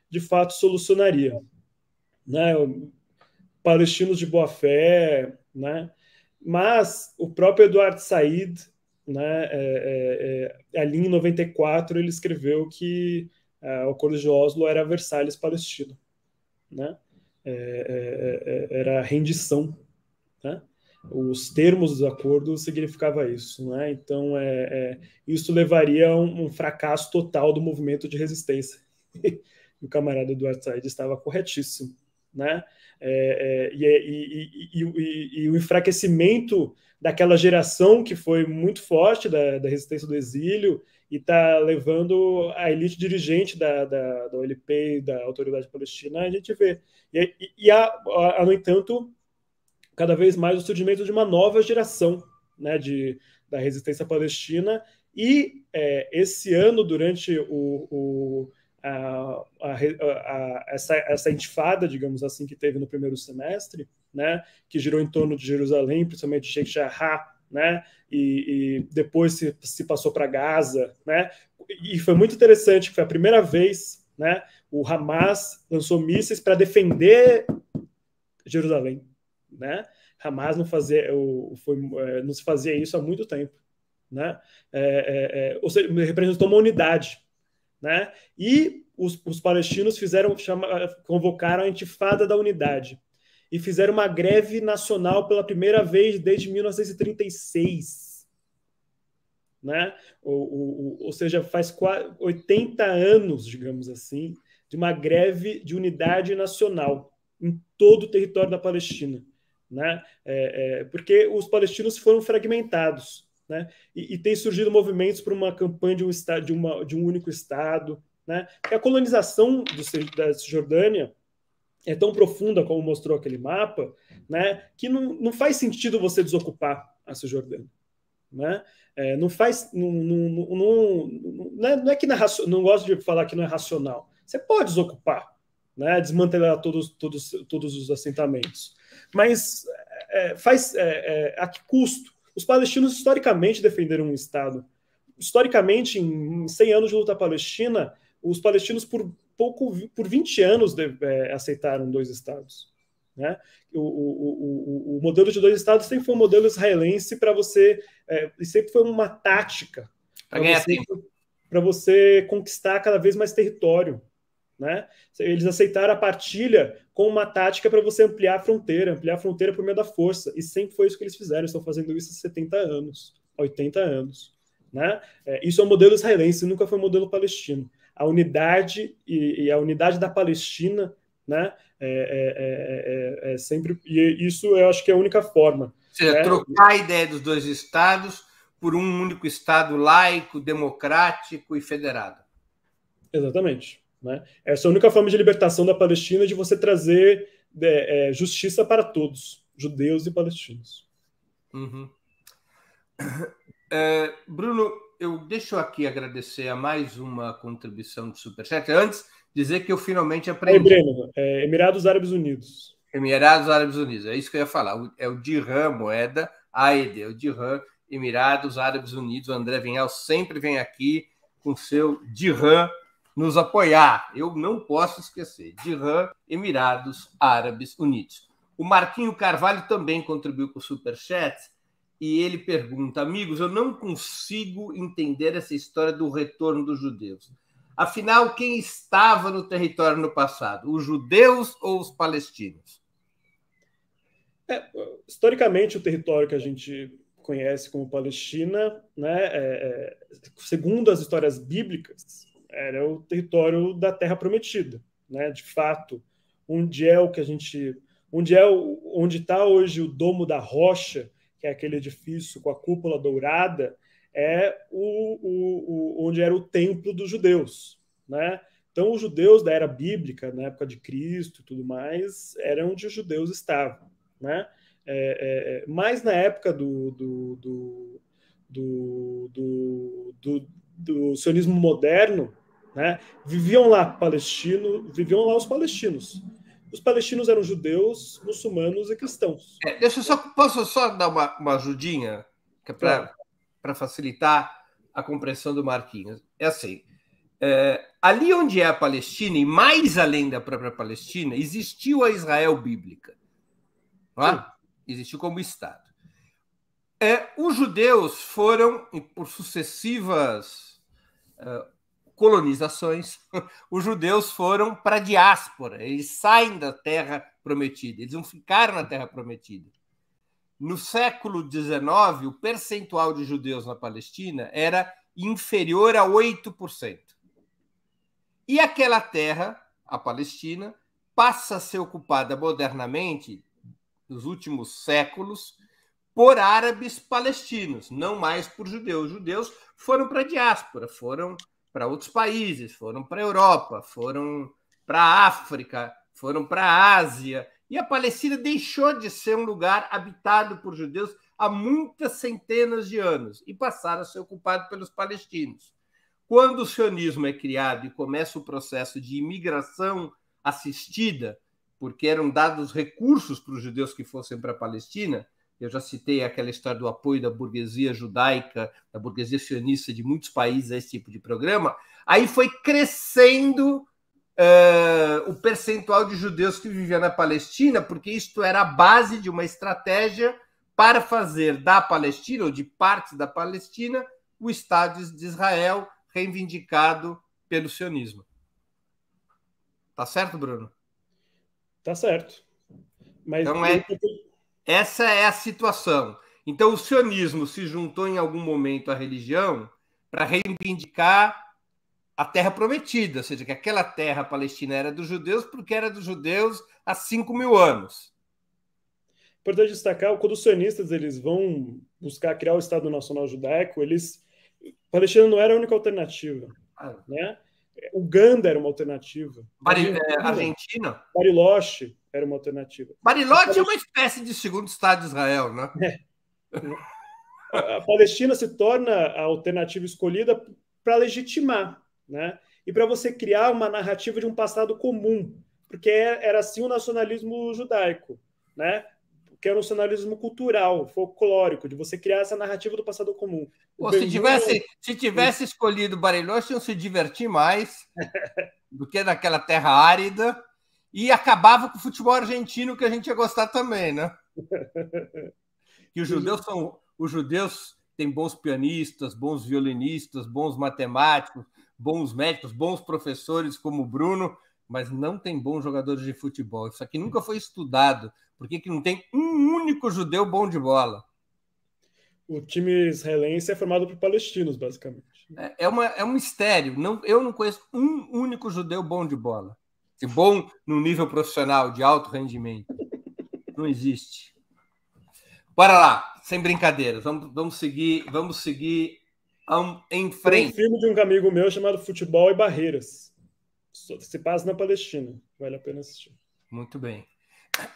de fato, solucionaria. Né? Palestinos de boa fé, né? Mas o próprio Eduard Said, né, ali em 94, ele escreveu que o Acordo de Oslo era Versalhes palestino, né? Era a rendição, né? Os termos do acordo significava isso, né? Então, isso levaria a um fracasso total do movimento de resistência. O camarada Eduard Said estava corretíssimo, né? E o enfraquecimento daquela geração que foi muito forte da resistência do exílio e está levando a elite dirigente da OLP e da Autoridade Palestina, a gente vê. No entanto, cada vez mais o surgimento de uma nova geração, né, da resistência palestina. E esse ano, durante essa intifada, digamos assim, que teve no primeiro semestre, né, que girou em torno de Jerusalém, principalmente de Sheikh Jarrah, né, e depois se passou para Gaza, né, e foi muito interessante, que foi a primeira vez, né, o Hamas lançou mísseis para defender Jerusalém, né? Hamas não se fazia isso há muito tempo, né? Ou seja, representou uma unidade, né? E os palestinos convocaram a intifada da unidade e fizeram uma greve nacional pela primeira vez desde 1936, né? Ou seja, faz 80 anos, digamos assim, de uma greve de unidade nacional em todo o território da Palestina, né? Porque os palestinos foram fragmentados, né? E tem surgido movimentos para uma campanha de um estado, de um único estado, né? Porque a colonização da Cisjordânia é tão profunda, como mostrou aquele mapa, né? Que não faz sentido você desocupar a Cisjordânia, né? Não é que não gosto de falar que não é racional. Você pode desocupar, né? Desmantelar todos os assentamentos, mas a que custo? Os palestinos historicamente defenderam um Estado. Historicamente, em 100 anos de luta palestina, os palestinos por 20 anos aceitaram 2 Estados. Né? O modelo de 2 Estados sempre foi um modelo israelense para você, e sempre foi uma tática para você conquistar cada vez mais território. Né? Eles aceitaram a partilha com uma tática para você ampliar a fronteira por meio da força, e sempre foi isso que eles fizeram. Estão fazendo isso há 70 anos, 80 anos. Né? Isso é um modelo israelense, nunca foi um modelo palestino. A unidade e a unidade da Palestina, né, sempre, e isso eu acho que é a única forma. Ou seja, trocar a ideia dos 2 estados por um único estado laico, democrático e federado. Exatamente. Né? Essa é a única forma de libertação da Palestina, de você trazer justiça para todos, judeus e palestinos. Uhum. Bruno, eu deixo aqui agradecer a mais uma contribuição de Superchat. Antes, dizer que eu finalmente aprendi. Breno, Emirados Árabes Unidos. Emirados Árabes Unidos, é isso que eu ia falar. É o dirham, moeda AED, é o dirham, Emirados Árabes Unidos. O André Vinhal sempre vem aqui com seu dirham nos apoiar. Eu não posso esquecer. Dirham, Emirados Árabes Unidos. O Marquinho Carvalho também contribuiu com o Superchat. E ele pergunta: amigos, eu não consigo entender essa história do retorno dos judeus. Afinal, quem estava no território no passado? Os judeus ou os palestinos? Historicamente, o território que a gente conhece como Palestina, né, segundo as histórias bíblicas, era o território da Terra Prometida. Né? De fato, onde está hoje o Domo da Rocha, que é aquele edifício com a cúpula dourada, onde era o templo dos judeus. Né? Então, os judeus da era bíblica, na época de Cristo e tudo mais, era onde os judeus estavam. Né? Mas na época do sionismo moderno, né, viviam lá os palestinos. Os palestinos eram judeus, muçulmanos e cristãos. Posso só dar uma ajudinha para facilitar a compreensão do Marquinhos? É assim, ali onde é a Palestina, e mais além da própria Palestina, existiu a Israel bíblica. Não é? Existiu como Estado. Os judeus foram, por sucessivas colonizações, os judeus foram para a diáspora, eles saem da Terra Prometida, eles não ficaram na Terra Prometida. No século XIX, o percentual de judeus na Palestina era inferior a 8%. E aquela terra, a Palestina, passa a ser ocupada modernamente, nos últimos séculos, por árabes palestinos, não mais por judeus. Os judeus foram para a diáspora, foram para outros países, foram para a Europa, foram para a África, foram para a Ásia, e a Palestina deixou de ser um lugar habitado por judeus há muitas centenas de anos e passaram a ser ocupado pelos palestinos. Quando o sionismo é criado e começa o processo de imigração assistida, porque eram dados recursos para os judeus que fossem para a Palestina, eu já citei aquela história do apoio da burguesia judaica, da burguesia sionista de muitos países a esse tipo de programa, aí foi crescendo o percentual de judeus que viviam na Palestina, porque isto era a base de uma estratégia para fazer da Palestina, ou de parte da Palestina, o Estado de Israel reivindicado pelo sionismo. Tá certo, Bruno? Tá certo. Mas então, essa é a situação. Então, o sionismo se juntou em algum momento à religião para reivindicar a terra prometida, ou seja, que aquela terra palestina era dos judeus porque era dos judeus há 5.000 anos. Importante destacar, quando os sionistas eles vão buscar criar o Estado Nacional Judaico, Palestina não era a única alternativa. Né? Uganda era uma alternativa. Argentina? Bariloche era uma alternativa. Bariloche é uma espécie de segundo Estado de Israel, né? A Palestina se torna a alternativa escolhida para legitimar, né? E para você criar uma narrativa de um passado comum, porque era assim o nacionalismo judaico, né? Que era um nacionalismo cultural, folclórico, de você criar essa narrativa do passado comum. Pô, se tivesse escolhido Bariloche, iam se divertir mais do que naquela terra árida e acabava com o futebol argentino, que a gente ia gostar também, né? Que os judeus têm bons pianistas, bons violinistas, bons matemáticos, bons médicos, bons professores como o Bruno, mas não tem bons jogadores de futebol. Isso aqui nunca foi estudado. Por que não tem um único judeu bom de bola? O time israelense é formado por palestinos, basicamente. É um mistério. Eu não conheço um único judeu bom de bola. Bom no nível profissional, de alto rendimento. Não existe. Bora lá, sem brincadeiras. Vamos seguir em frente. Tem um filme de um amigo meu chamado Futebol e Barreiras. Se passa na Palestina. Vale a pena assistir. Muito bem.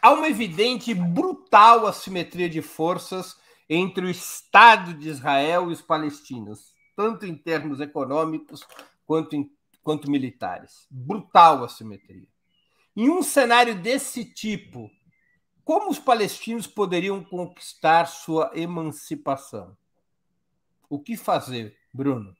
Há uma evidente e brutal assimetria de forças entre o Estado de Israel e os palestinos, tanto em termos econômicos quanto militares. Brutal assimetria. Em um cenário desse tipo, como os palestinos poderiam conquistar sua emancipação? O que fazer, Bruno?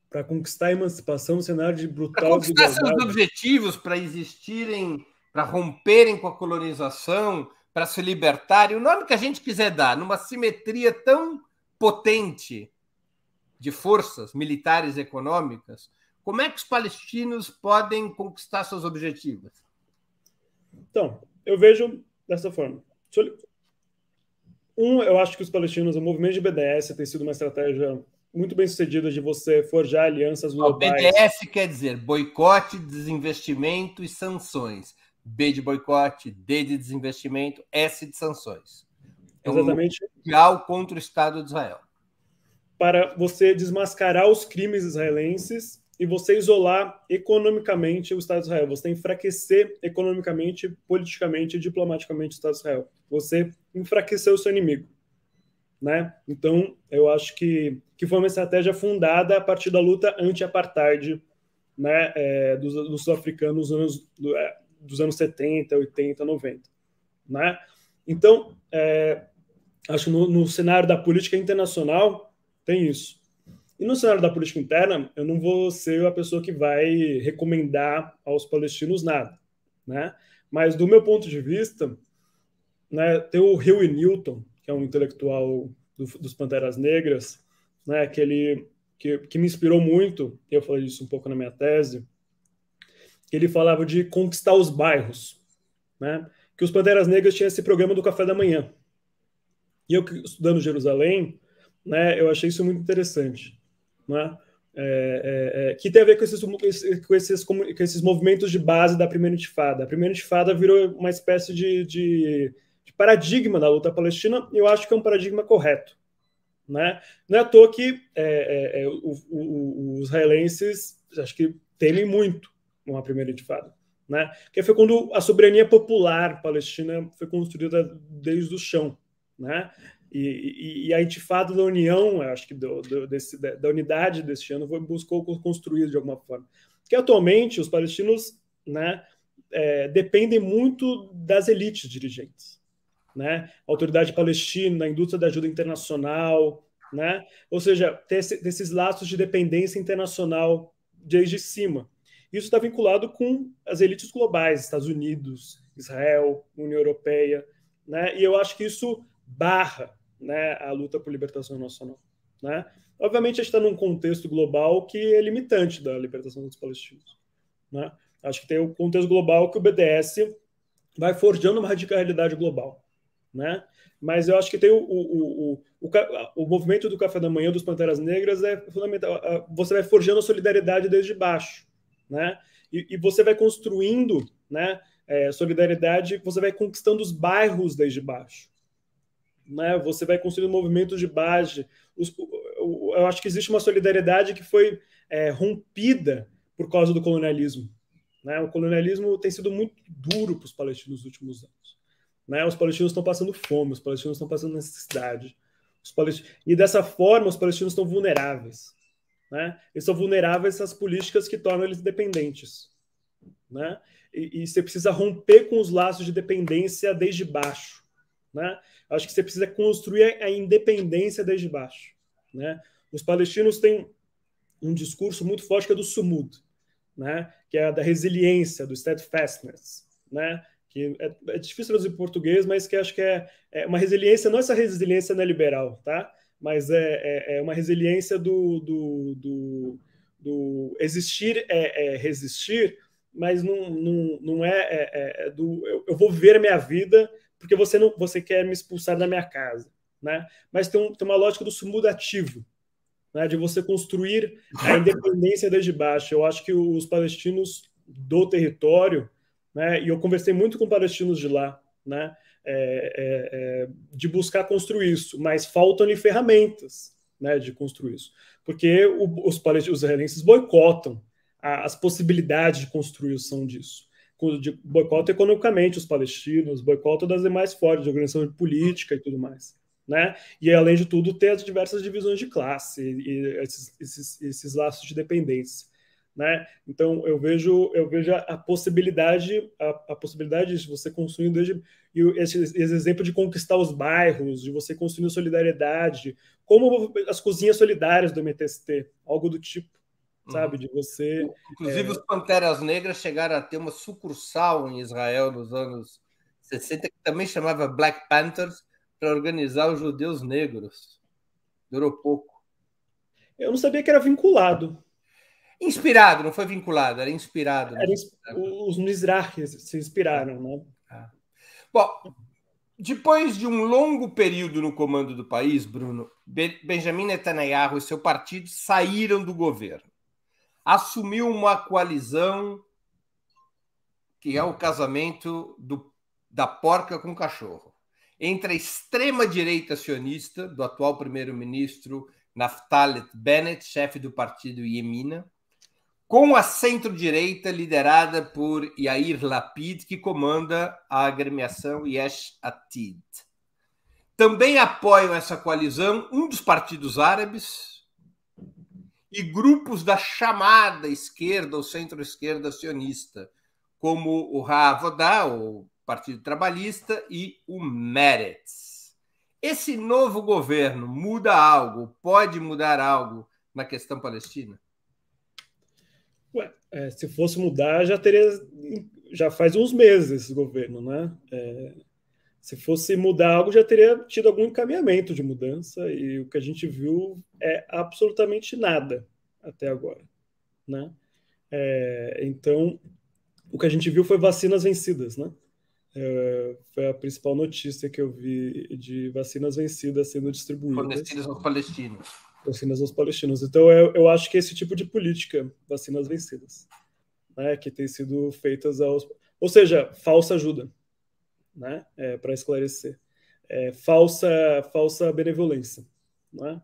Para conquistar a emancipação no cenário de brutal para conquistar seus objetivos, para existirem, para romperem com a colonização, para se libertarem, o nome que a gente quiser dar, numa simetria tão potente de forças militares e econômicas, como é que os palestinos podem conquistar seus objetivos? Então, eu vejo dessa forma. Eu acho que os palestinos, o movimento de BDS tem sido uma estratégia muito bem sucedida de você forjar alianças globais. O BDS quer dizer boicote, desinvestimento e sanções. B de boicote, D de desinvestimento, S de sanções. Exatamente. Mundial contra o Estado de Israel. Para você desmascarar os crimes israelenses e você isolar economicamente o Estado de Israel. Você enfraquecer economicamente, politicamente e diplomaticamente o Estado de Israel. Você enfraquecer o seu inimigo. Né? Então, eu acho que foi uma estratégia fundada a partir da luta anti-apartheid, né, dos sul-africanos dos anos 70, 80, 90. Né? Então, acho que no cenário da política internacional tem isso. E no cenário da política interna, eu não vou ser a pessoa que vai recomendar aos palestinos nada. Né? Mas, do meu ponto de vista, né, tem o Huey Newton, que é um intelectual dos Panteras Negras, né, que me inspirou muito, eu falei isso um pouco na minha tese, que ele falava de conquistar os bairros, né, que os Panteras Negras tinham esse programa do café da manhã. E eu, estudando Jerusalém, né, eu achei isso muito interessante, né, que tem a ver com esses movimentos de base da primeira intifada. A primeira intifada virou uma espécie de paradigma da luta palestina, e eu acho que é um paradigma correto. Né? Não é à toa que os israelenses acho que temem muito uma primeira intifada. Né? Que foi quando a soberania popular palestina foi construída desde o chão. Né? E a intifada da união, acho que da unidade deste ano, buscou construir de alguma forma. Que atualmente os palestinos, né, dependem muito das elites dirigentes. Né? A autoridade palestina, a indústria da ajuda internacional, né? Ou seja, desses laços de dependência internacional desde cima. Isso está vinculado com as elites globais, Estados Unidos, Israel, União Europeia, né? E eu acho que isso barra, né, a luta por libertação nacional. Né? Obviamente, a gente está num contexto global que é limitante da libertação dos palestinos. Né? Acho que tem o contexto global que o BDS vai forjando uma radicalidade global. Né? Mas eu acho que tem o movimento do café da manhã dos Panteras Negras é fundamental. Você vai forjando a solidariedade desde baixo, né? E você vai construindo, né, solidariedade, você vai conquistando os bairros desde baixo, né? Você vai construindo movimentos de base. Eu acho que existe uma solidariedade que foi rompida por causa do colonialismo. Né? O colonialismo tem sido muito duro para os palestinos nos últimos anos. né? Os palestinos estão passando fome, os palestinos estão passando necessidade. E dessa forma, os palestinos estão vulneráveis, né? Eles são vulneráveis às políticas que tornam eles dependentes, né? E você precisa romper com os laços de dependência desde baixo, né? Acho que você precisa construir a independência desde baixo, né? Os palestinos têm um discurso muito forte que é do sumud, né? Que é da resiliência, do steadfastness, né? Que é difícil traduzir em português, mas que acho que é uma resiliência, não essa resiliência neoliberal, tá? Mas é uma resiliência do existir resistir, mas não é do eu vou viver a minha vida porque você quer me expulsar da minha casa, né? Mas tem uma lógica do sumudativo, né? De você construir a independência desde baixo. Eu acho que os palestinos do território, né? E eu conversei muito com palestinos de lá, né? De buscar construir isso, mas faltam-lhe ferramentas, né? De construir isso, porque os israelenses boicotam as possibilidades de construção disso. Boicotam economicamente os palestinos, boicotam das demais formas de organização política e tudo mais, né? E, além de tudo, ter as diversas divisões de classe e esses laços de dependência, né? Então, eu vejo a possibilidade de você construir esse exemplo de conquistar os bairros, de você construir solidariedade, como as cozinhas solidárias do MTST, algo do tipo, sabe? De você... Inclusive, os Panteras Negras chegaram a ter uma sucursal em Israel nos anos 60, que também chamava Black Panthers, para organizar os judeus negros. Durou pouco. Eu não sabia que era vinculado. Inspirado, não foi vinculado, era inspirado. Os Mizrahis se inspiraram, né? Bom, depois de um longo período no comando do país, Bruno, Benjamin Netanyahu e seu partido saíram do governo. Assumiu uma coalizão que é o casamento da porca com o cachorro, entre a extrema-direita sionista do atual primeiro-ministro Naftali Bennett, chefe do partido Yemina, com a centro-direita liderada por Yair Lapid, que comanda a agremiação Yesh Atid. Também apoiam essa coalizão um dos partidos árabes e grupos da chamada esquerda ou centro-esquerda sionista, como o Ha'avodah, o Partido Trabalhista, e o Meretz. Esse novo governo muda algo, pode mudar algo na questão palestina? Se fosse mudar, já faz uns meses esse governo, né? Se fosse mudar algo, já teria tido algum encaminhamento de mudança, e o que a gente viu é absolutamente nada até agora, né? Então, o que a gente viu foi vacinas vencidas, né? Foi a principal notícia que eu vi de vacinas vencidas sendo distribuídas. Fornecidas aos palestinos. Vacinas aos palestinos. Então, eu acho que esse tipo de política, vacinas vencidas, né, que tem sido feitas ou seja, falsa ajuda, né, para esclarecer. Falsa benevolência, né?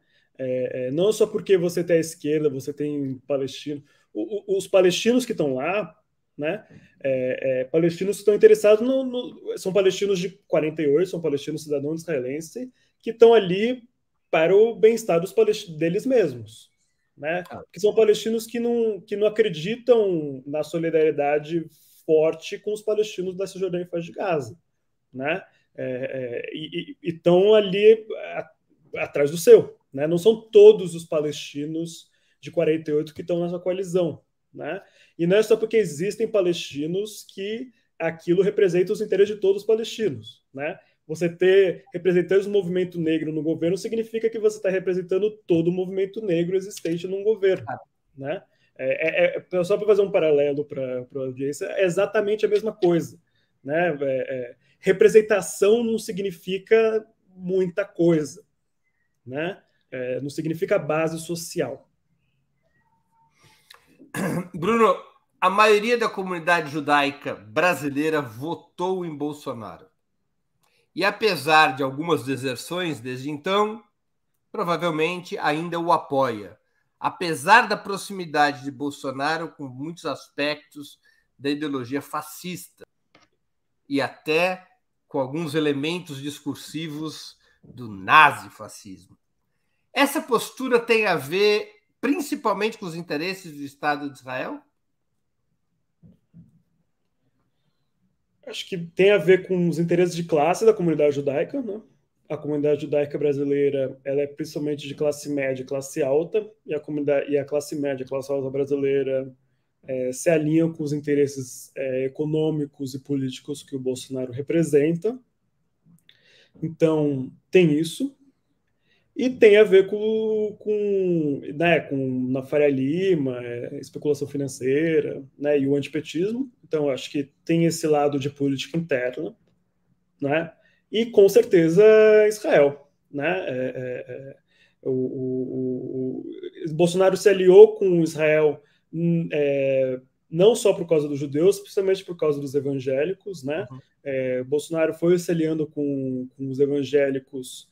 Não só porque você tem a esquerda, você tem palestino. Os palestinos que estão lá, né, palestinos que estão interessados são palestinos de 48, são palestinos cidadãos israelenses que estão ali para o bem-estar deles mesmos, né? Que são palestinos que não acreditam na solidariedade forte com os palestinos da Cisjordânia e Faixa de Gaza, né? E estão ali atrás do seu, né? Não são todos os palestinos de 48 que estão nessa coalizão, né? E não é só porque existem palestinos que aquilo representa os interesses de todos os palestinos, né? Você ter representantes do movimento negro no governo significa que você está representando todo o movimento negro existente num governo, né? Só para fazer um paralelo para a audiência, é exatamente a mesma coisa, né? Representação não significa muita coisa, né? Não significa base social. Bruno, a maioria da comunidade judaica brasileira votou em Bolsonaro. E apesar de algumas deserções desde então, provavelmente ainda o apoia, apesar da proximidade de Bolsonaro com muitos aspectos da ideologia fascista e até com alguns elementos discursivos do nazifascismo. Essa postura tem a ver principalmente com os interesses do Estado de Israel? Acho que tem a ver com os interesses de classe da comunidade judaica, né? A comunidade judaica brasileira, ela é principalmente de classe média e classe alta, e a classe média e classe alta brasileira se alinham com os interesses econômicos e políticos que o Bolsonaro representa. Então, tem isso. E tem a ver com na Faria Lima, especulação financeira, né, e o antipetismo. Então, acho que tem esse lado de política interna, né, e com certeza Israel. Né, o Bolsonaro se aliou com Israel não só por causa dos judeus, principalmente por causa dos evangélicos. Né? Uhum. Bolsonaro foi se aliando com os evangélicos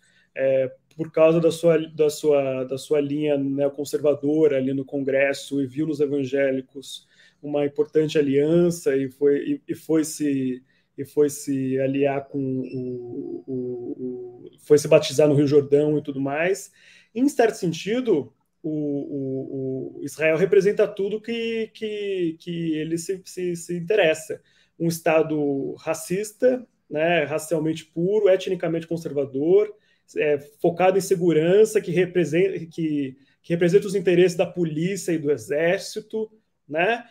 por causa da sua linha neoconservadora ali no Congresso, e viu nos evangélicos uma importante aliança e foi se aliar foi se batizar no Rio Jordão e tudo mais. Em certo sentido, o Israel representa tudo que ele se interessa. Um Estado racista, né, racialmente puro, etnicamente conservador, focado em segurança, que representa os interesses da polícia e do exército, né?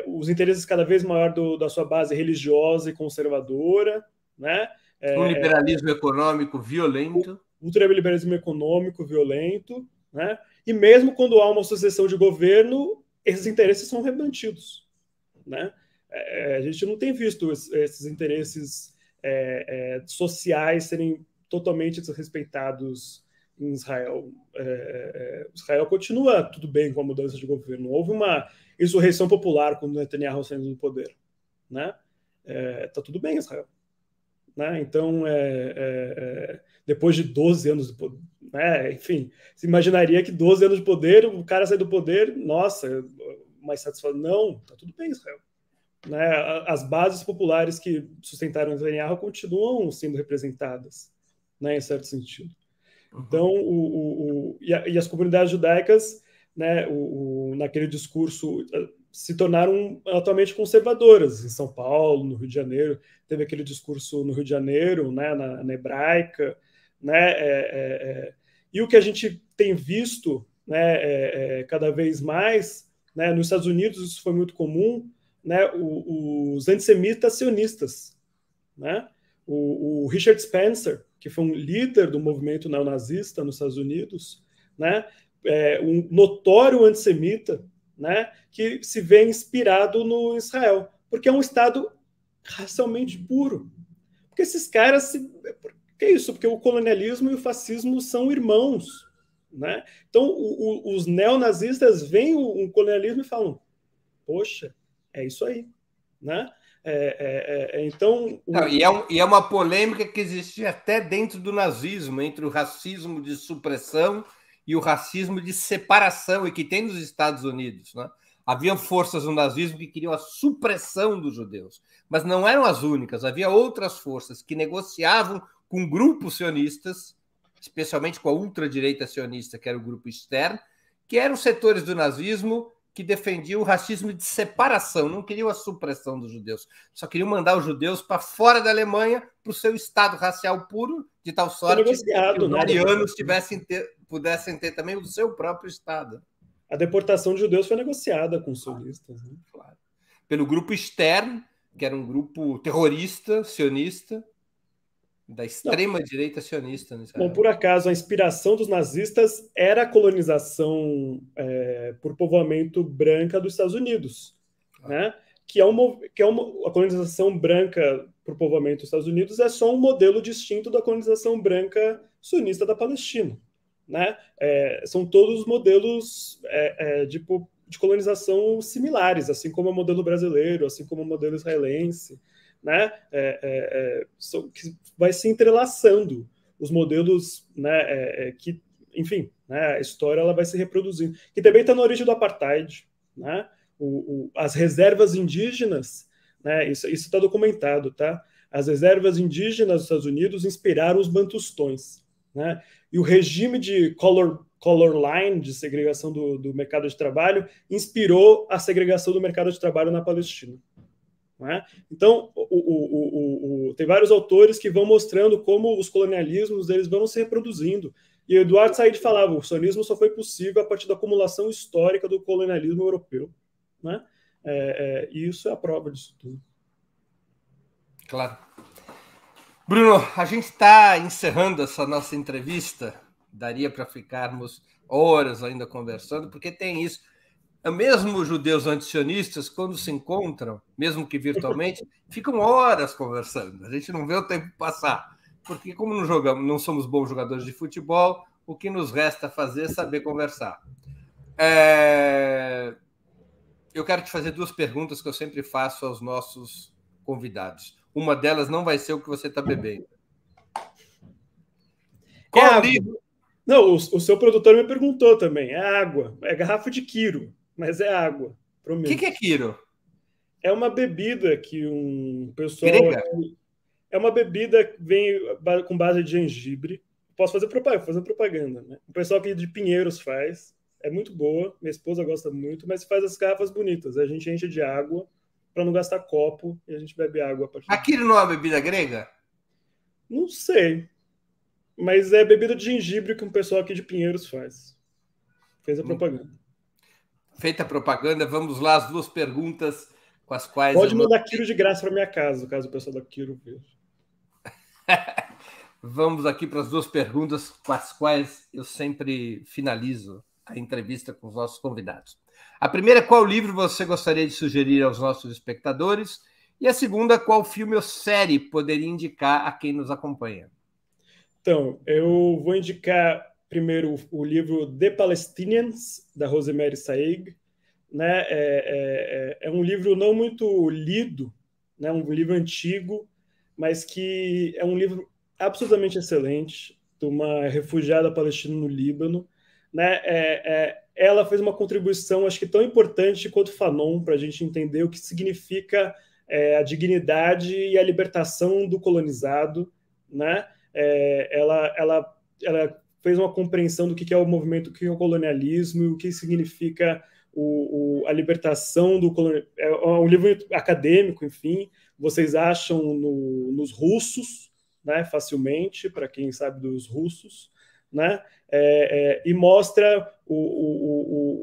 Os interesses cada vez maior da sua base religiosa e conservadora, né? Um liberalismo econômico violento. Ultraliberalismo econômico violento, né? E mesmo quando há uma sucessão de governo, esses interesses são remantidos, né? A gente não tem visto esses interesses sociais serem totalmente desrespeitados em Israel. Israel continua tudo bem com a mudança de governo. Houve uma insurreição popular quando Netanyahu saiu do poder, né? Tá tudo bem em Israel, né? Então, depois de 12 anos de poder, né? Enfim, se imaginaria que 12 anos de poder, o cara sai do poder, nossa, mais satisfação. Não, tá tudo bem em Israel. Né? As bases populares que sustentaram Netanyahu continuam sendo representadas, né, em certo sentido. Então, e as comunidades judaicas, né, naquele discurso, se tornaram atualmente conservadoras. Em São Paulo, no Rio de Janeiro, teve aquele discurso no Rio de Janeiro, né, na hebraica. Né, e o que a gente tem visto, né, cada vez mais, né, nos Estados Unidos isso foi muito comum, né, os antissemitas sionistas. Né? O Richard Spencer, que foi um líder do movimento neonazista nos Estados Unidos, né, um notório antissemita, né, que se vê inspirado no Israel, porque é um Estado racialmente puro. Porque esses caras... Que é isso? Porque o colonialismo e o fascismo são irmãos. Né? Então, os neonazistas veem o colonialismo e falam, poxa, é isso aí. Né? Então, Não, e é uma polêmica que existia até dentro do nazismo, entre o racismo de supressão e o racismo de separação, e que tem nos Estados Unidos. Né? Havia forças no nazismo que queriam a supressão dos judeus, mas não eram as únicas. Havia outras forças que negociavam com grupos sionistas, especialmente com a ultradireita sionista, que era o grupo Stern, que eram setores do nazismo que defendiam o racismo de separação, não queriam a supressão dos judeus, só queriam mandar os judeus para fora da Alemanha para o seu estado racial puro, de tal sorte que os arianos pudessem ter também o seu próprio estado. A deportação de judeus foi negociada com os sionistas. Né? Claro. Pelo grupo Stern, que era um grupo terrorista, sionista, da extrema-direita sionista. Bom, por acaso, a inspiração dos nazistas era a colonização por povoamento branca dos Estados Unidos. Né? A colonização branca por povoamento dos Estados Unidos é só um modelo distinto da colonização branca sionista da Palestina. Né? São todos modelos de colonização similares, assim como o modelo brasileiro, assim como o modelo israelense. Né, que vai se entrelaçando os modelos, né, que, enfim, né, a história ela vai se reproduzindo. Que também está na origem do apartheid. Né, as reservas indígenas, né, isso está documentado. Tá? As reservas indígenas dos Estados Unidos inspiraram os bantustões, né? E o regime de color line, de segregação do mercado de trabalho, inspirou a segregação do mercado de trabalho na Palestina. Né? Então, tem vários autores que vão mostrando como os colonialismos eles vão se reproduzindo. E o Eduardo Said falava, o sionismo só foi possível a partir da acumulação histórica do colonialismo europeu. Né? E isso é a prova disso tudo. Claro. Bruno, a gente está encerrando essa nossa entrevista. Daria para ficarmos horas ainda conversando, porque tem isso. Mesmo os judeus antisionistas, quando se encontram, mesmo que virtualmente, ficam horas conversando. A gente não vê o tempo passar. Porque, como não somos bons jogadores de futebol, o que nos resta fazer é saber conversar. Eu quero te fazer 2 perguntas que eu sempre faço aos nossos convidados. Uma delas não vai ser o que você está bebendo. Qual livro? Não, o seu produtor me perguntou também. É água. É garrafa de Quiro, mas é água. O que é Quiro? É uma bebida que um pessoal... Grega? É uma bebida que vem com base de gengibre. Posso fazer propaganda, né? O pessoal aqui de Pinheiros faz. É muito boa. Minha esposa gosta muito, mas faz as garrafas bonitas. A gente enche de água para não gastar copo e a gente bebe água. A Quiro não é uma bebida grega? Não sei. Mas é bebida de gengibre que um pessoal aqui de Pinheiros faz. Fez a propaganda. Feita a propaganda, vamos lá, as 2 perguntas com as quais... Pode mandar Quiro de graça para minha casa, caso o pessoal da Quiro veja. Vamos aqui para as 2 perguntas com as quais eu sempre finalizo a entrevista com os nossos convidados. A primeira, qual livro você gostaria de sugerir aos nossos espectadores? E a segunda, qual filme ou série poderia indicar a quem nos acompanha? Então, eu vou indicar primeiro o livro The Palestinians, da Rosemary Saig. Né? É um livro não muito lido, né? Um livro antigo, mas que é um livro absolutamente excelente, de uma refugiada palestina no Líbano. Né? Ela fez uma contribuição, acho que tão importante quanto Fanon, para a gente entender o que significa a dignidade e a libertação do colonizado. Né? Ela fez uma compreensão do que é o movimento, o que é o colonialismo e o que significa a libertação do colonialismo. É um livro acadêmico, enfim, vocês acham nos russos, né, facilmente, para quem sabe dos russos, né, e mostra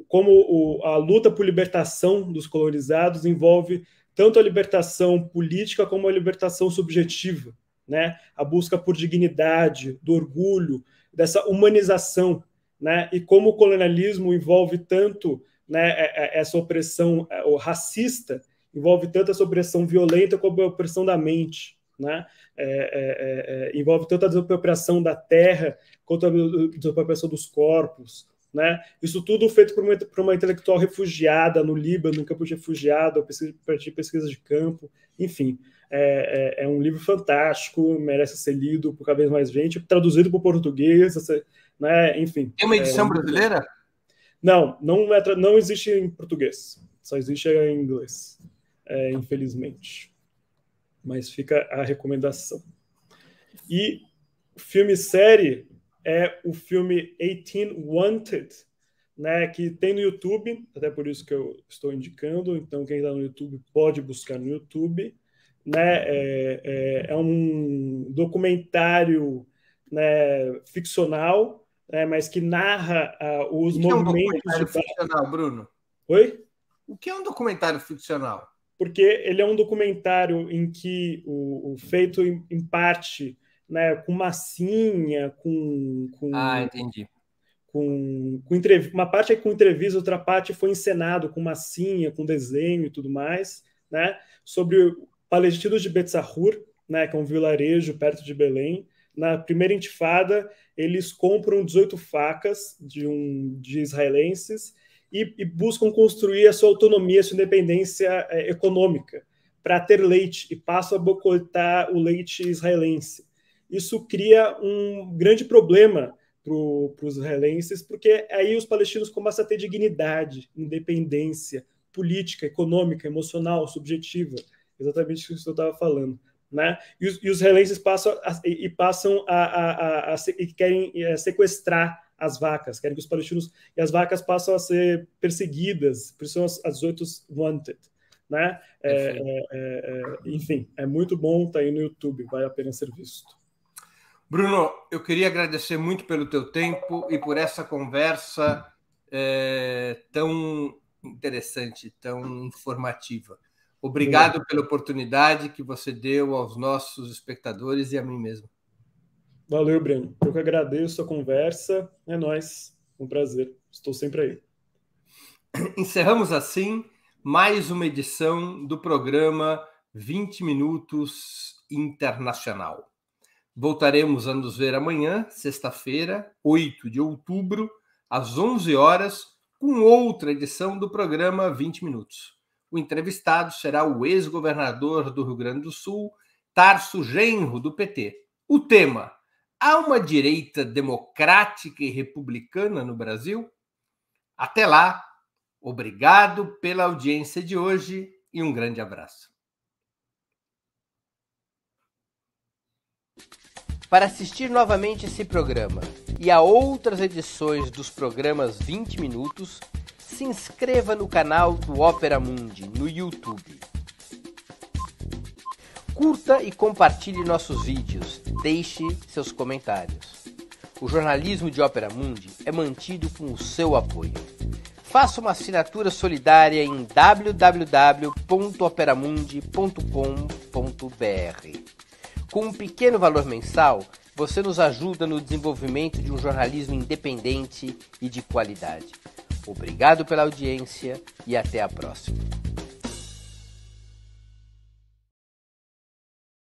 como a luta por libertação dos colonizados envolve tanto a libertação política como a libertação subjetiva, né, a busca por dignidade, do orgulho, dessa humanização, né, e como o colonialismo envolve tanto, né, essa opressão racista, envolve tanto essa opressão violenta como a opressão da mente, né? Envolve tanto a desapropriação da terra quanto a desapropriação dos corpos, né? Isso tudo feito por uma intelectual refugiada no Líbano, no campo de refugiado, a partir de pesquisa de campo, enfim. É um livro fantástico, merece ser lido por cada vez mais gente, traduzido para o português, né? Enfim. Tem uma edição brasileira? Não existe em português, só existe em inglês, infelizmente. Mas fica a recomendação. E o filme série é o filme 18 Wanted, né, que tem no YouTube, até por isso que eu estou indicando, então quem está no YouTube pode buscar no YouTube. Né, é um documentário, né, ficcional, né, mas que narra os movimentos... O que é um documentário ficcional, Bruno? Oi? O que é um documentário ficcional? Porque ele é um documentário em que feito em parte, né, com massinha, entendi. Uma parte é com entrevista, outra parte foi encenado com massinha, com desenho e tudo mais, né, sobre palestinos de Betzahur, né, que é um vilarejo perto de Belém. Na primeira intifada, eles compram 18 facas de israelenses e buscam construir a sua autonomia, a sua independência econômica, para ter leite, e passam a boicotar o leite israelense. Isso cria um grande problema para os israelenses, porque aí os palestinos começam a ter dignidade, independência política, econômica, emocional, subjetiva, exatamente isso que eu estava falando. né? E os israelenses passam querem sequestrar as vacas, querem que os palestinos e as vacas passam a ser perseguidas, por isso são as 18 wanted, né? Enfim, é muito bom, tá aí no YouTube, vale a pena ser visto. Bruno, eu queria agradecer muito pelo teu tempo e por essa conversa tão interessante, tão informativa. Obrigado pela oportunidade que você deu aos nossos espectadores e a mim mesmo. Valeu, Breno. Eu que agradeço a conversa. É nóis. Um prazer. Estou sempre aí. Encerramos assim mais uma edição do programa 20 Minutos Internacional. Voltaremos a nos ver amanhã, sexta-feira, 8 de outubro, às 11 horas, com outra edição do programa 20 Minutos. O entrevistado será o ex-governador do Rio Grande do Sul, Tarso Genro, do PT. O tema: há uma direita democrática e republicana no Brasil? Até lá, obrigado pela audiência de hoje e um grande abraço. Para assistir novamente esse programa e a outras edições dos programas 20 Minutos, se inscreva no canal do Opera Mundi no YouTube. Curta e compartilhe nossos vídeos, deixe seus comentários. O jornalismo de Opera Mundi é mantido com o seu apoio. Faça uma assinatura solidária em www.operamundi.com.br. Com um pequeno valor mensal, você nos ajuda no desenvolvimento de um jornalismo independente e de qualidade. Obrigado pela audiência e até a próxima.